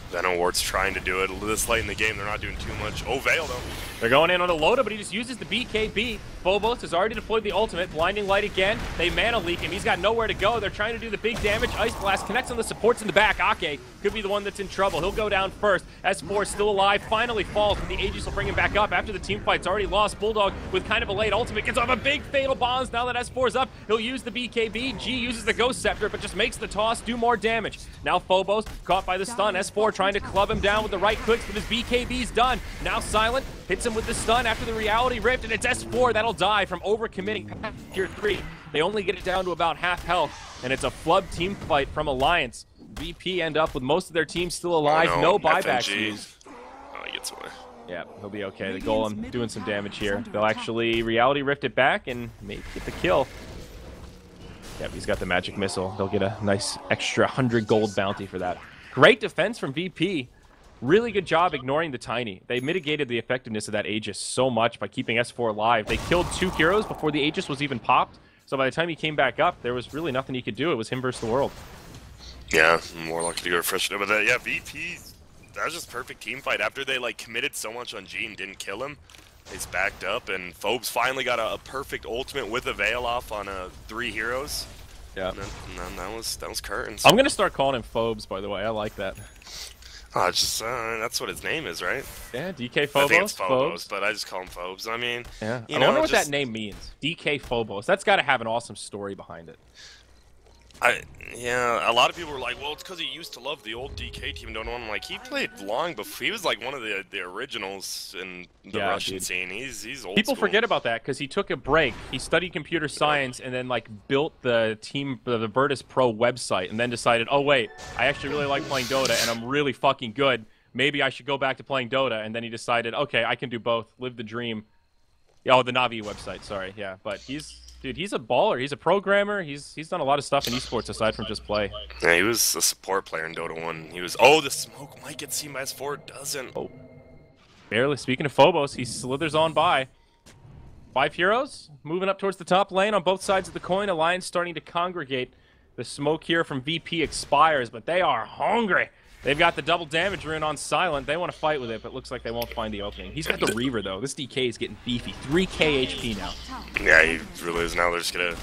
Venom Ward's trying to do it this late in the game. They're not doing too much. Oh, Veil, though. They're going in on a Loda, but he just uses the BKB. Phobos has already deployed the ultimate. Blinding Light again. They mana leak him. He's got nowhere to go. They're trying to do the big damage. Ice Blast connects on the supports in the back. Ake could be the one that's in trouble. He'll go down first. S4 still alive. Finally falls, but the Aegis will bring him back up after the team fight's already lost. Bulldog with kind of a late ultimate gets off a big fatal bombs. Now that S4's up, he'll use the BKB. G uses the Ghost Scepter, but just makes the toss do more damage. Now Phobos caught by the stun. S4 trying to club him down with the right clicks, but his BKB's done. Now Silent hits him with the stun after the Reality Rift, and it's S4 that'll die from overcommitting past tier 3. They only get it down to about half health, and it's a flub team fight from Alliance. VP end up with most of their team still alive, no buybacks used. Oh, he gets away. Yeah, he'll be okay. The Golem doing some damage here. They'll actually Reality Rift it back and maybe get the kill. Yep, he's got the magic missile. They'll get a nice extra 100 gold bounty for that. Great defense from VP. Really good job ignoring the Tiny. They mitigated the effectiveness of that Aegis so much by keeping S4 alive. They killed 2 heroes before the Aegis was even popped. So by the time he came back up, there was really nothing he could do. It was him versus the world. Yeah, more lucky to go fresh. But yeah, VP, that was just perfect team fight. After they like committed so much on G and didn't kill him, he's backed up, and Phobes finally got a perfect ultimate with a Veil off on 3 heroes. Yeah, and then that was curtains. I'm gonna start calling him Phobes, by the way. I like that. Oh, just that's what his name is, right? Yeah, DK Phobos. I think it's Phobos, but I just call him Phobes. I mean, yeah. I wonder what that name means. DK Phobos. That's got to have an awesome story behind it. Yeah, a lot of people were like, well, it's because he used to love the old DK team. Don't know. I'm like, he played long before. He was like one of the originals in the Russian scene. He's old. People school. forget about that because he took a break. He studied computer science and then like built the Virtus.pro website and then decided, oh wait, I actually really like playing Dota and I'm really fucking good. Maybe I should go back to playing Dota. And then he decided, okay, I can do both. Live the dream. Oh, the Navi website. Sorry, yeah, but Dude, he's a baller. He's a programmer. He's done a lot of stuff in esports aside from just play. Yeah, he was a support player in Dota 1. He was... Oh, the smoke might get seen by S4. It doesn't. Oh. Barely. Speaking of Phobos, he slithers on by. 5 heroes moving up towards the top lane on both sides of the coin. Alliance starting to congregate. The smoke here from VP expires, but they are hungry. They've got the double damage rune on silent. They want to fight with it, but looks like they won't find the opening. He's got the Reaver, though. This DK is getting beefy. 3k HP now. Yeah, he really is. Now they're just going to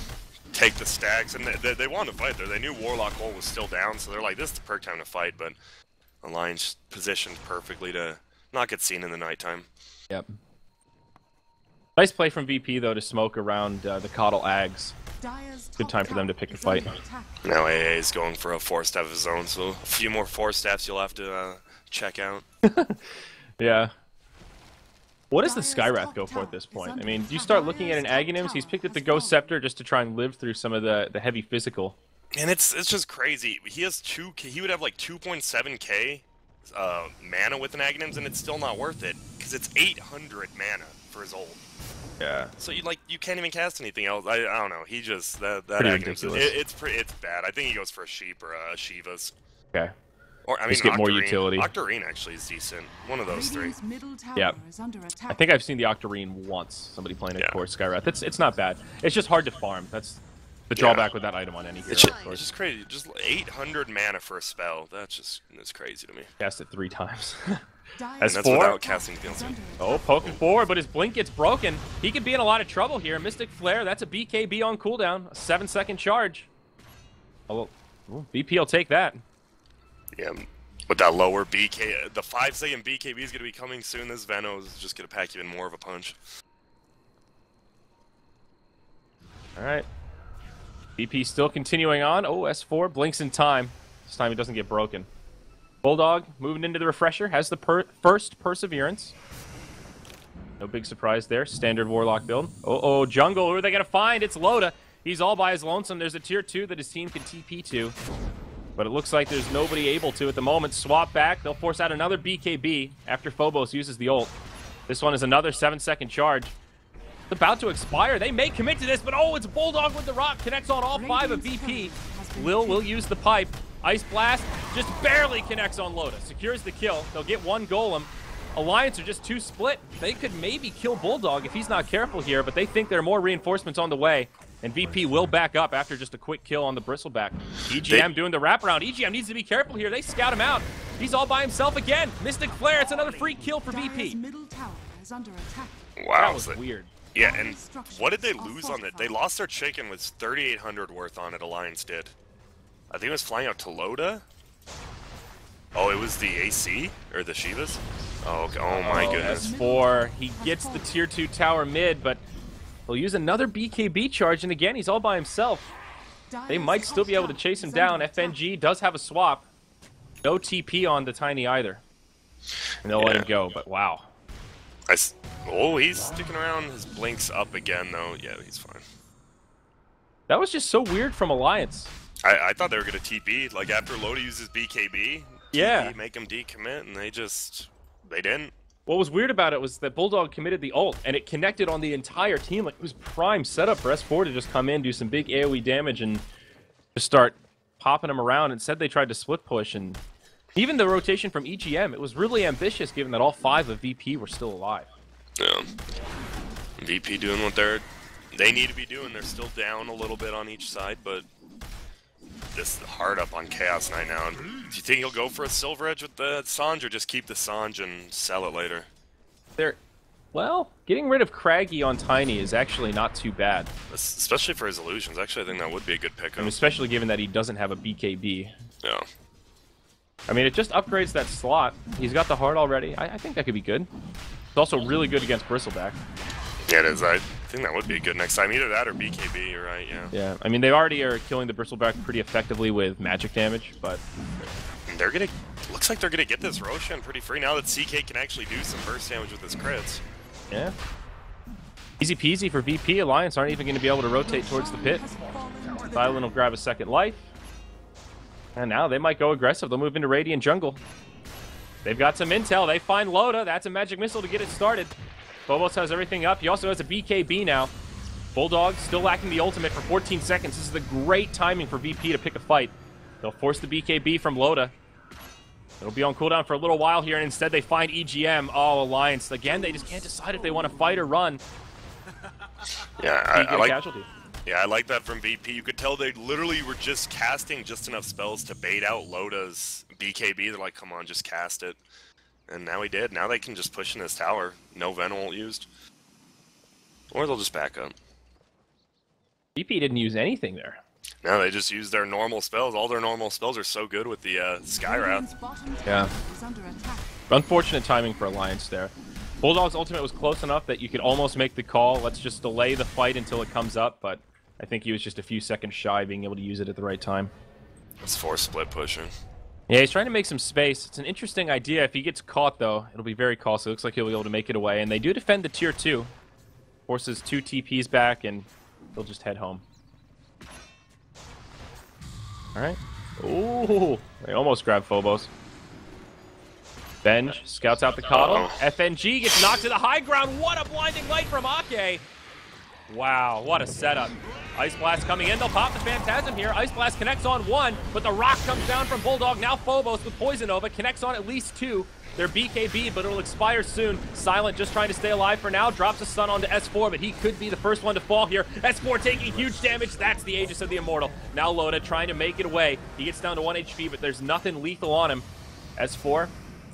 take the stacks. And they want to fight there. They knew Warlock Hole was still down, so they're like, this is the perk time to fight. But Alliance positioned perfectly to not get seen in the nighttime. Yep. Nice play from VP, though, to smoke around the Coddle Ags. Good time for them to pick a fight. Now AA is going for a 4-staff of his own, so a few more 4-staffs you'll have to check out. Yeah. What does the Skywrath go for at this point? I mean, do you start looking at an Aghanims? He's picked up the Ghost Scepter just to try and live through some of the heavy physical. And it's just crazy. He has he would have like 2.7k mana with an Aghanims, and it's still not worth it because it's 800 mana for his ult. Yeah. So you can't even cast anything else. I don't know. He just that it's bad. I think he goes for a sheep or a Shiva's. Okay. Or I mean, just get more utility. Octarine actually is decent. One of those three. Yeah. I think I've seen the Octarine once. Somebody playing it for Skywrath. It's not bad. It's just hard to farm. That's the drawback with that item on any hero. It's just crazy. Just 800 mana for a spell. That's crazy to me. Cast it 3 times. That's without casting DLC. Oh, poking forward, but his blink gets broken. He could be in a lot of trouble here. Mystic Flare, that's a BKB on cooldown. A 7-second charge. Oh, BP will take that. Yeah, with that lower BK, the 5-second BKB is going to be coming soon. This Veno is just going to pack even more of a punch. All right. BP still continuing on. Oh, S4 blinks in time. This time he doesn't get broken. Bulldog moving into the refresher, has the first Perseverance. No big surprise there. Standard Warlock build. Oh, jungle. Who are they going to find? It's Loda. He's all by his lonesome. There's a tier 2 that his team can TP to. But it looks like there's nobody able to at the moment. Swap back. They'll force out another BKB after Phobos uses the ult. This one is another 7-second charge. It's about to expire. They may commit to this, but oh, it's Bulldog with the rock. Connects on all 5 of VP. Will use the pipe. Ice Blast just barely connects on Loda. Secures the kill. They'll get 1 golem. Alliance are just too split. They could maybe kill Bulldog if he's not careful here, but they think there are more reinforcements on the way. And VP will back up after just a quick kill on the Bristleback. EGM doing the wraparound. EGM needs to be careful here. They scout him out. He's all by himself again. Mystic Flare. It's another free kill for VP. Wow. That was weird. Yeah, and what did they lose on it? They lost their chicken with 3,800 worth on it, Alliance did. I think it was flying out to Loda. Oh, it was the AC? Or the Shivas? Oh, okay. Oh my goodness. S4. He gets the tier 2 tower mid, but he'll use another BKB charge, and again, he's all by himself. They might still be able to chase him down. FNG does have a swap. No TP on the Tiny either. And they'll let him go, but wow. Oh, he's sticking around. His blink's up again, though. Yeah, he's fine. That was just so weird from Alliance. I thought they were going to TP. Like, after Loda uses BKB, TP, make him decommit, and they didn't. What was weird about it was that Bulldog committed the ult, and it connected on the entire team. Like, it was prime setup for S4 to just come in, do some big AoE damage, and just start popping them around. Instead, they tried to split push, and even the rotation from EGM, it was really ambitious given that all 5 of VP were still alive. Yeah. VP doing what they need to be doing. They're still down a little bit on each side, but this is hard up on Chaos Knight now. Do you think he'll go for a Silver Edge with the Sange, or just keep the Sange and sell it later? Well, getting rid of Craggy on Tiny is actually not too bad. Especially for his illusions. Actually, I think that would be a good pickup. And especially given that he doesn't have a BKB. Yeah. I mean, it just upgrades that slot. He's got the heart already. I think that could be good. It's also really good against Bristleback. Yeah, it is. I think that would be good next time. Either that or BKB, you're right, yeah. Yeah, I mean, they already are killing the Bristleback pretty effectively with magic damage, but... They're gonna... Looks like they're gonna get this Roshan pretty free now that CK can actually do some burst damage with his crits. Yeah. Easy peasy for VP. Alliance aren't even going to be able to rotate towards the pit. Silent will grab a second life. And now they might go aggressive. They'll move into Radiant Jungle. They've got some intel. They find Loda. That's a magic missile to get it started. Phobos has everything up. He also has a BKB now. Bulldog still lacking the ultimate for 14 seconds. This is the great timing for VP to pick a fight. They'll force the BKB from Loda. It'll be on cooldown for a little while here, and instead they find EGM. Oh, Alliance. Again, they just can't decide if they want to fight or run. Yeah, I like casualty. Yeah, I like that from VP. You could tell they literally were just casting just enough spells to bait out Loda's BKB. They're like, come on, just cast it. And now he did. Now they can just push in this tower. No Venom used. Or they'll just back up. VP didn't use anything there. No, they just used their normal spells. All their normal spells are so good with the Skywrath. Yeah. Unfortunate timing for Alliance there. Bulldog's ultimate was close enough that you could almost make the call. Let's just delay the fight until it comes up, but I think he was just a few seconds shy of being able to use it at the right time. It's force split pushing. Yeah, he's trying to make some space. It's an interesting idea. If he gets caught, though, it'll be very costly. It looks like he'll be able to make it away, and they do defend the tier 2. Forces 2 TPs back, and they'll just head home. All right. Ooh, they almost grabbed Phobos. Benj scouts out the Coddle. FNG gets knocked to the high ground. What a blinding light from Ake. Wow, what a setup. Ice Blast coming in. They'll pop the Phantasm here. Ice Blast connects on 1, but the rock comes down from Bulldog. Now Phobos with Poison Nova connects on at least 2. They're BKB, but it'll expire soon. Silent just trying to stay alive for now. Drops a stun onto S4, but he could be the first one to fall here. S4 taking huge damage. That's the Aegis of the Immortal. Now Loda trying to make it away. He gets down to 1 HP, but there's nothing lethal on him. S4,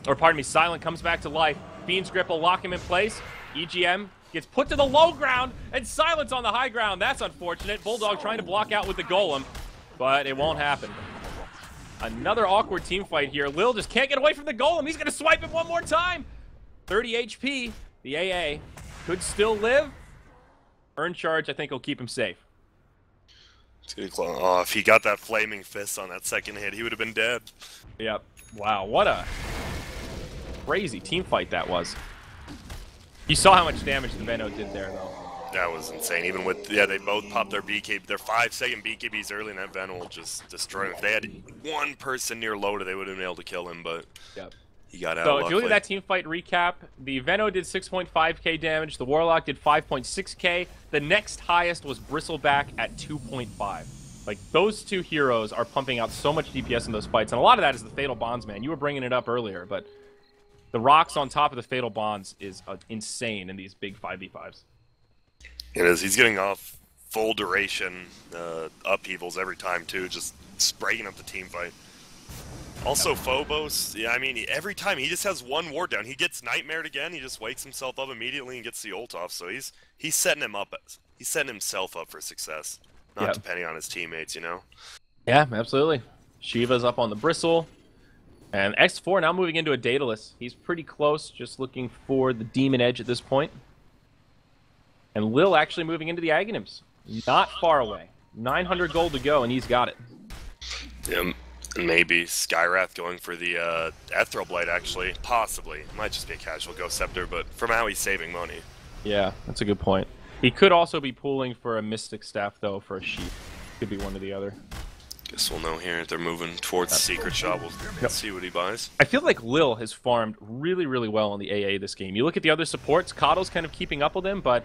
or pardon me, Silent comes back to life. Fiend's Grip will lock him in place. EGM gets put to the low ground, and Silent's on the high ground. That's unfortunate. Bulldog trying to block out with the Golem, but it won't happen. Another awkward team fight here. Lil just can't get away from the Golem. He's going to swipe it one more time. 30 HP. The AA could still live. Earn charge, I think, will keep him safe. It's gonna claw. Oh, if he got that flaming fist on that second hit, he would have been dead. Yep. Wow, what a crazy team fight that was. You saw how much damage the Veno did there, though. That was insane. Even with, yeah, they both popped their BKB, their 5-second BKBs early, and that Venom will just destroy him. If they had one person near Loda, they would have been able to kill him, but yep. He got out. So if you look at that team fight recap, the Veno did 6.5k damage, the Warlock did 5.6k, the next highest was Bristleback at 2.5. Like, those two heroes are pumping out so much DPS in those fights, and a lot of that is the Fatal Bonds, man. You were bringing it up earlier, but the rocks on top of the Fatal Bonds is insane in these big 5v5s. It is. He's getting off full duration upheavals every time, too, just spraying up the team fight. Also, Phobos, yeah, I mean, every time he just has one ward down. He gets Nightmared again, he just wakes himself up immediately and gets the ult off, so he's setting him up. He's setting himself up for success, not depending on his teammates, you know? Yeah, absolutely. Shiva's up on the Bristle. And X4 now moving into a Daedalus. He's pretty close, just looking for the Demon Edge at this point. And Lil actually moving into the Aghanims. Not far away. 900 gold to go, and he's got it. Yeah, maybe Skywrath going for the Ethereal Blade, actually. Possibly. Might just be a casual Ghost Scepter, but from how he's saving money. Yeah, that's a good point. He could also be pooling for a Mystic Staff, though, for a Sheep. Could be one or the other. Guess we'll know here. They're moving towards Secret Shop. We'll see what he buys. I feel like Lil has farmed really, really well on the AA this game. You look at the other supports, Coddle's kind of keeping up with him, but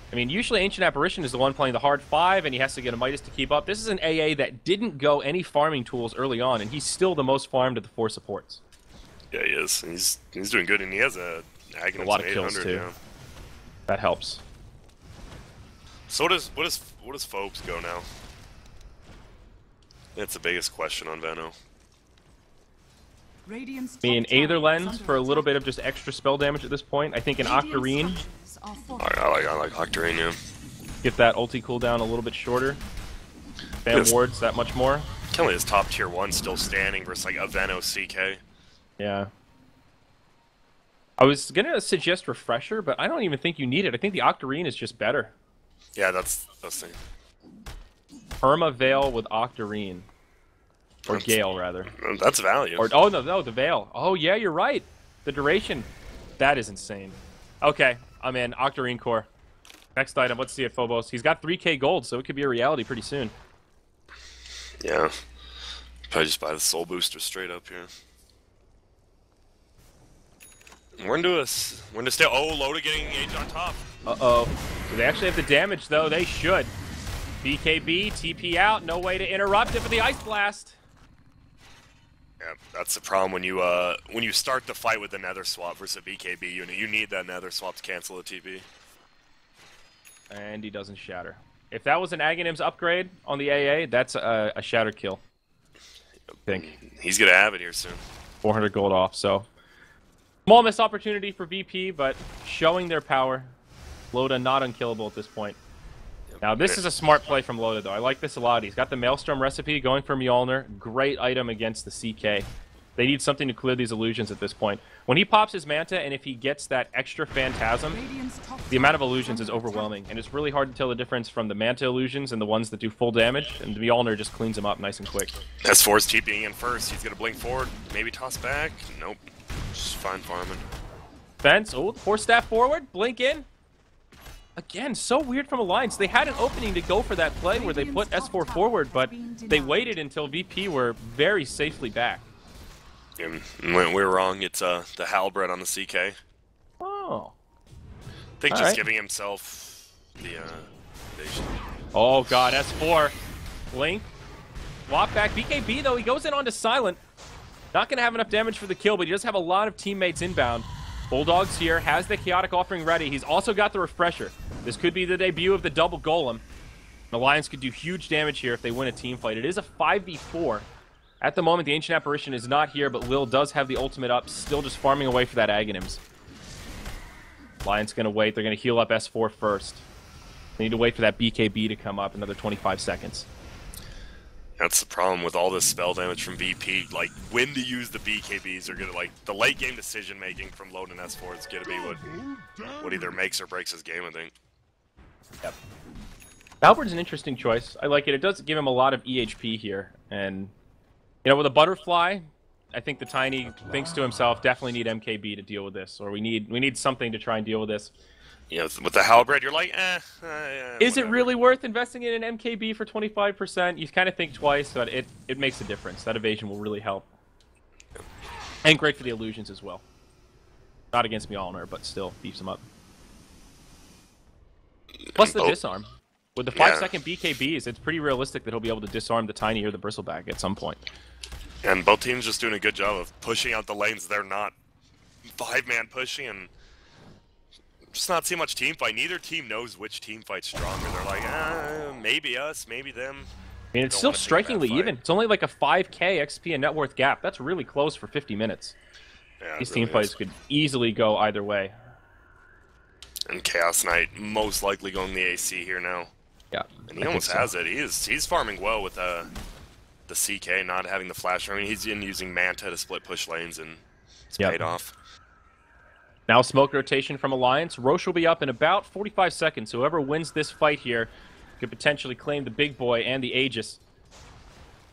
I mean, usually Ancient Apparition is the one playing the hard 5, and he has to get a Midas to keep up. This is an AA that didn't go any farming tools early on, and he's still the most farmed of the 4 supports. Yeah, he is. He's doing good, and he has a lot of kills too. Yeah. That helps. So what does Phobes go now? That's the biggest question on Veno. I mean, Aether Lens for a little bit of just extra spell damage at this point. I think an Octarine. I like Octarine, yeah. Get that ulti cooldown a little bit shorter. Fan wards that much more. Kelly is top tier 1 still standing versus like a Veno CK. Yeah. I was gonna suggest Refresher, but I don't even think you need it. I think the Octarine is just better. Yeah, that's the thing. Perma Veil with Octarine. Or Gale, rather. That's value. Or oh no, the Veil. Oh yeah, you're right. The duration. That is insane. Okay, I'm in. Octarine Core. Next item, let's see it, Phobos. He's got 3k gold, so it could be a reality pretty soon. Yeah. Probably just buy the soul booster straight up here. We're into stay. Oh, Loda getting engaged on top. Uh-oh. Do they actually have the damage, though? They should. BKB, TP out. No way to interrupt it for the Ice Blast. Yeah, that's the problem when you start the fight with the Nether Swap versus a BKB unit. You need that Nether Swap to cancel the TP. And he doesn't shatter. If that was an Aghanim's upgrade on the AA, that's a shatter kill. I think. He's going to have it here soon. 400 gold off, so... Small missed opportunity for VP, but showing their power. Loda not unkillable at this point. Now, this is a smart play from Loda, though. I like this a lot. He's got the Maelstrom recipe going for Mjolnir. Great item against the CK. They need something to clear these illusions at this point. When he pops his Manta, and if he gets that extra Phantasm, the amount of illusions is overwhelming. And it's really hard to tell the difference from the Manta illusions and the ones that do full damage. And the Mjolnir just cleans them up nice and quick. S4's TPing in first. He's going to blink forward. Maybe toss back. Nope. Just fine farming. Fence. Oh, 4-staff forward. Blink in. Again, so weird from Alliance. They had an opening to go for that play where they put S4 forward, but they waited until VP were very safely back. And we're wrong. It's the Halberd on the CK. Oh. I think just giving himself the foundation. Oh god, S4. Blink. Swap back. BKB though, he goes in onto Silent. Not going to have enough damage for the kill, but he does have a lot of teammates inbound. Bulldogs here, has the Chaotic Offering ready. He's also got the Refresher. This could be the debut of the double Golem. Alliance could do huge damage here if they win a team fight. It is a 5v4. At the moment, the Ancient Apparition is not here, but Lil does have the ultimate up, still just farming away for that Aghanims. Alliance going to wait. They're going to heal up S4 first. They need to wait for that BKB to come up, another 25 seconds. That's the problem with all this spell damage from VP. Like, when to use the BKBs are gonna, like, the late game decision making from Load and S4 is gonna be what either makes or breaks his game, I think. Yep. Halberd's an interesting choice. I like it. It does give him a lot of EHP here. And, you know, with a Butterfly, I think the Tiny thinks to himself, definitely need MKB to deal with this. Or we need something to try and deal with this. You know, with the Halberd, you're like, Is it really worth investing in an MKB for 25%? You kind of think twice, but it makes a difference. That evasion will really help. And great for the illusions as well. Not against Mjolnir, but still beefs him up. Plus the disarm. With the 5-second BKBs, it's pretty realistic that he'll be able to disarm the Tiny or the Bristleback at some point. And both teams just doing a good job of pushing out the lanes. They're not 5-man pushing and just not seeing much team fight. Neither team knows which team fight's stronger. They're like, maybe us, maybe them. I mean, it's still strikingly even. It's only like a 5k XP and net worth gap. That's really close for 50 minutes. Yeah, these team fights could easily go either way. And Chaos Knight most likely going the AC here now. Yeah, and he almost has it. He's farming well with the CK not having the flash. I mean, he's been using Manta to split push lanes, and it's paid off. Now smoke rotation from Alliance. Roche will be up in about 45 seconds. Whoever wins this fight here could potentially claim the big boy and the Aegis.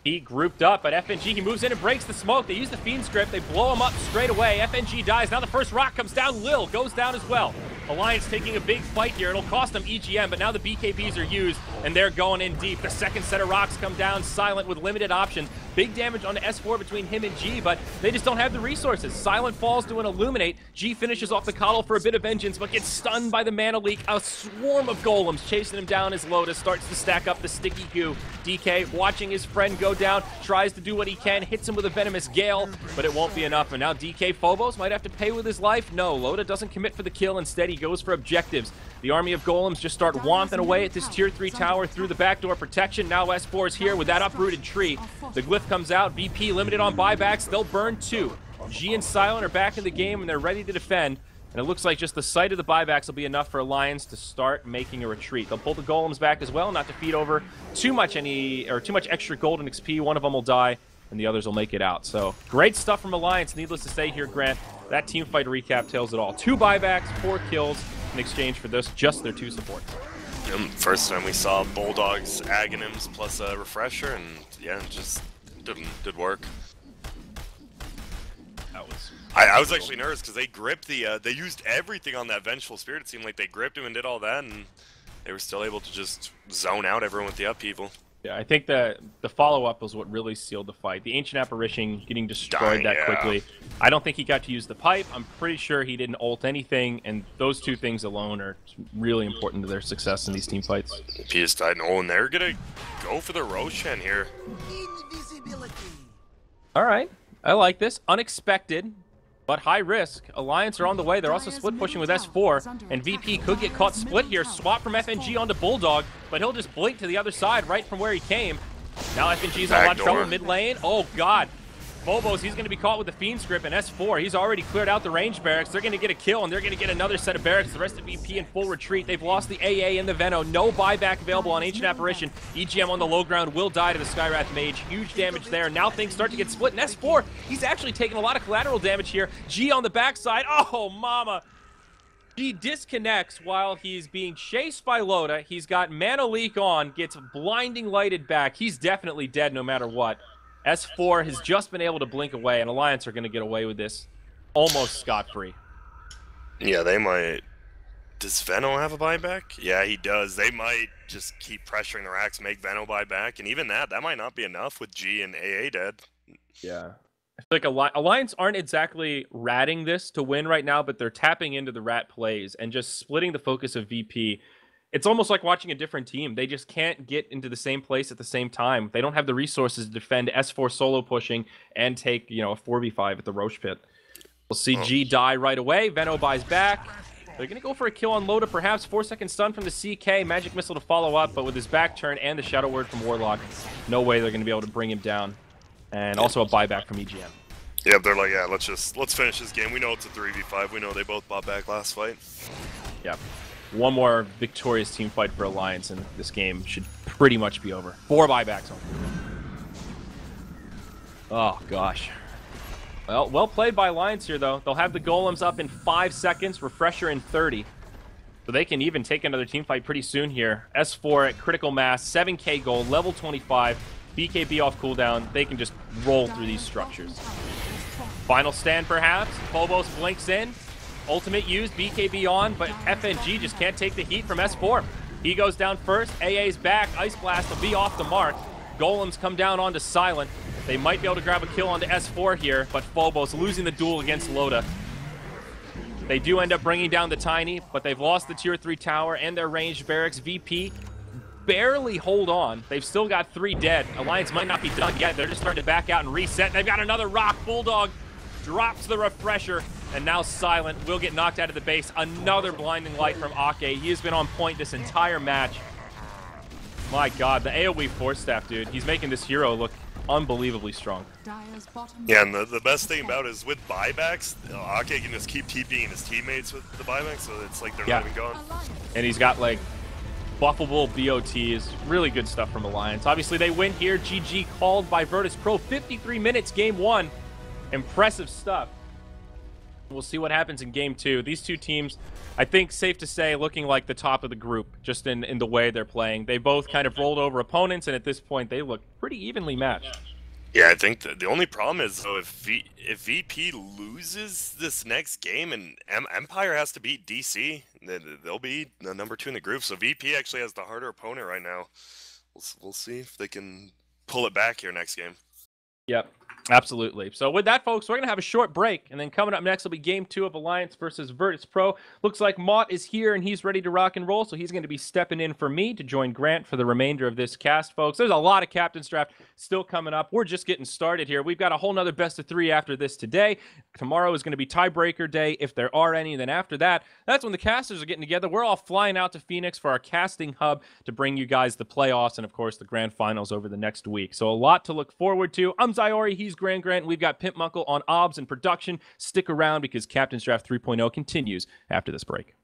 He grouped up, but FNG, he moves in and breaks the smoke. They use the Fiend Script. They blow him up straight away. FNG dies. Now the first rock comes down. Lil goes down as well. Alliance taking a big fight here. It'll cost them EGM, but now the BKBs are used, and they're going in deep. The second set of rocks come down. Silent with limited options. Big damage on the S4 between him and G, but they just don't have the resources. Silent falls to an Illuminate. G finishes off the Coddle for a bit of vengeance, but gets stunned by the mana leak. A swarm of golems chasing him down as Lotus starts to stack up the sticky goo. DK watching his friend go down, tries to do what he can, hits him with a venomous gale, but it won't be enough. And now DK Phobos might have to pay with his life. No, Loda doesn't commit for the kill. Instead, he goes for objectives. The army of golems just start whomping away at this tier 3 tower through the backdoor protection. Now S4 is here with that uprooted tree. The glyph comes out. VP limited on buybacks. They'll burn 2. G and Silent are back in the game and they're ready to defend. And it looks like just the sight of the buybacks will be enough for Alliance to start making a retreat. They'll pull the golems back as well, not to feed over too much extra golden XP. One of them will die, and the others will make it out. So great stuff from Alliance. Needless to say here, Grant, that team fight recap tells it all. 2 buybacks, 4 kills in exchange for just their 2 supports. First time we saw Bulldog's Aghanim's plus a refresher, and yeah, it just did work. That was. I was actually nervous because they gripped the. They used everything on that Vengeful Spirit. It seemed like they gripped him and did all that, and they were still able to just zone out everyone with the upheaval. Yeah, I think that the follow-up was what really sealed the fight. The Ancient Apparition getting destroyed quickly. I don't think he got to use the pipe. I'm pretty sure he didn't ult anything, and those two things alone are really important to their success in these team fights. PS Titan, oh, and they're gonna go for the Roshan here. All right, I like this. Unexpected, but high risk. Alliance are on the way. They're also split pushing with S4, and VP could get caught split here. Swap from FNG onto Bulldog, but he'll just blink to the other side right from where he came. Now FNG's in a lot of trouble mid lane. Oh, God. Phobos, he's going to be caught with the Fiend script, and S4, he's already cleared out the range barracks. They're going to get a kill, and they're going to get another set of barracks. The rest of VP in full retreat. They've lost the AA and the Veno. No buyback available on Ancient Apparition. EGM on the low ground will die to the Skywrath Mage. Huge damage there. Now things start to get split, and S4, he's actually taking a lot of collateral damage here. G on the backside. Oh, mama. G disconnects while he's being chased by Loda. He's got Mana Leak on, gets blinding lighted back. He's definitely dead no matter what. S4 has just been able to blink away, and Alliance are going to get away with this almost scot-free. Yeah, they might. Does Veno have a buyback? Yeah, he does. They might just keep pressuring the racks, make Veno buy back, and even that might not be enough with G and AA dead. Yeah. I feel like Alliance aren't exactly ratting this to win right now, but they're tapping into the rat plays and just splitting the focus of VP. It's almost like watching a different team. They just can't get into the same place at the same time. They don't have the resources to defend S4 solo pushing and take, a 4v5 at the Roche pit. We'll see G die right away. Veno buys back. They're going to go for a kill on Loda, perhaps. 4-second stun from the CK. Magic Missile to follow up, but with his back turn and the Shadow Word from Warlock, no way they're going to be able to bring him down. And also a buyback from EGM. Yeah, they're like, yeah, let's finish this game. We know it's a 3v5. We know they both bought back last fight. Yeah. One more victorious team fight for Alliance, and this game should pretty much be over. 4 buybacks on. Oh, gosh. Well played by Alliance here, though. They'll have the golems up in 5 seconds, refresher in 30. So they can even take another team fight pretty soon here. S4 at critical mass, 7k gold, level 25, BKB off cooldown. They can just roll through these structures. Final stand, perhaps. Phobos blinks in. Ultimate used, BKB on, but FNG just can't take the heat from S4. He goes down first. AA's back. Ice Blast will be off the mark. Golems come down onto Silent. They might be able to grab a kill onto S4 here, but Phobos losing the duel against Loda. They do end up bringing down the Tiny, but they've lost the tier 3 tower and their ranged barracks. VP barely hold on. They've still got 3 dead. Alliance might not be done yet. They're just starting to back out and reset. They've got another rock. Bulldog drops the refresher, and now Silent will get knocked out of the base. Another blinding light from Ake. He has been on point this entire match. My God, the AoE Force Staff, dude. He's making this hero look unbelievably strong. Yeah, and the best thing about it is with buybacks, Ake can just keep TPing his teammates with the buybacks, so it's like they're not even gone. And he's got, like, buffable BOTs. Really good stuff from Alliance. Obviously, they win here. GG called by Virtus.pro. 53 minutes, game 1. Impressive stuff. We'll see what happens in game 2. These two teams, I think, safe to say, looking like the top of the group, just in the way they're playing. They both kind of rolled over opponents, and at this point, they look pretty evenly matched. Yeah, I think the only problem is, though, if VP loses this next game and Empire has to beat DC, they'll be the number 2 in the group. So VP actually has the harder opponent right now. We'll see if they can pull it back here next game. Yep. Absolutely. So with that, folks, we're going to have a short break, and then coming up next will be Game 2 of Alliance versus Virtus.pro. Looks like Mott is here, and he's ready to rock and roll, so he's going to be stepping in for me to join Grant for the remainder of this cast, folks. There's a lot of Captain's Draft still coming up. We're just getting started here. We've got a whole nother best of 3 after this today. Tomorrow is going to be tiebreaker day, if there are any. And then after that, that's when the casters are getting together. We're all flying out to Phoenix for our casting hub to bring you guys the playoffs and, of course, the grand finals over the next week. So a lot to look forward to. I'm Zyori. He's Grant. We've got Pimp Muckle on OBS and production. Stick around because Captain's Draft 3.0 continues after this break.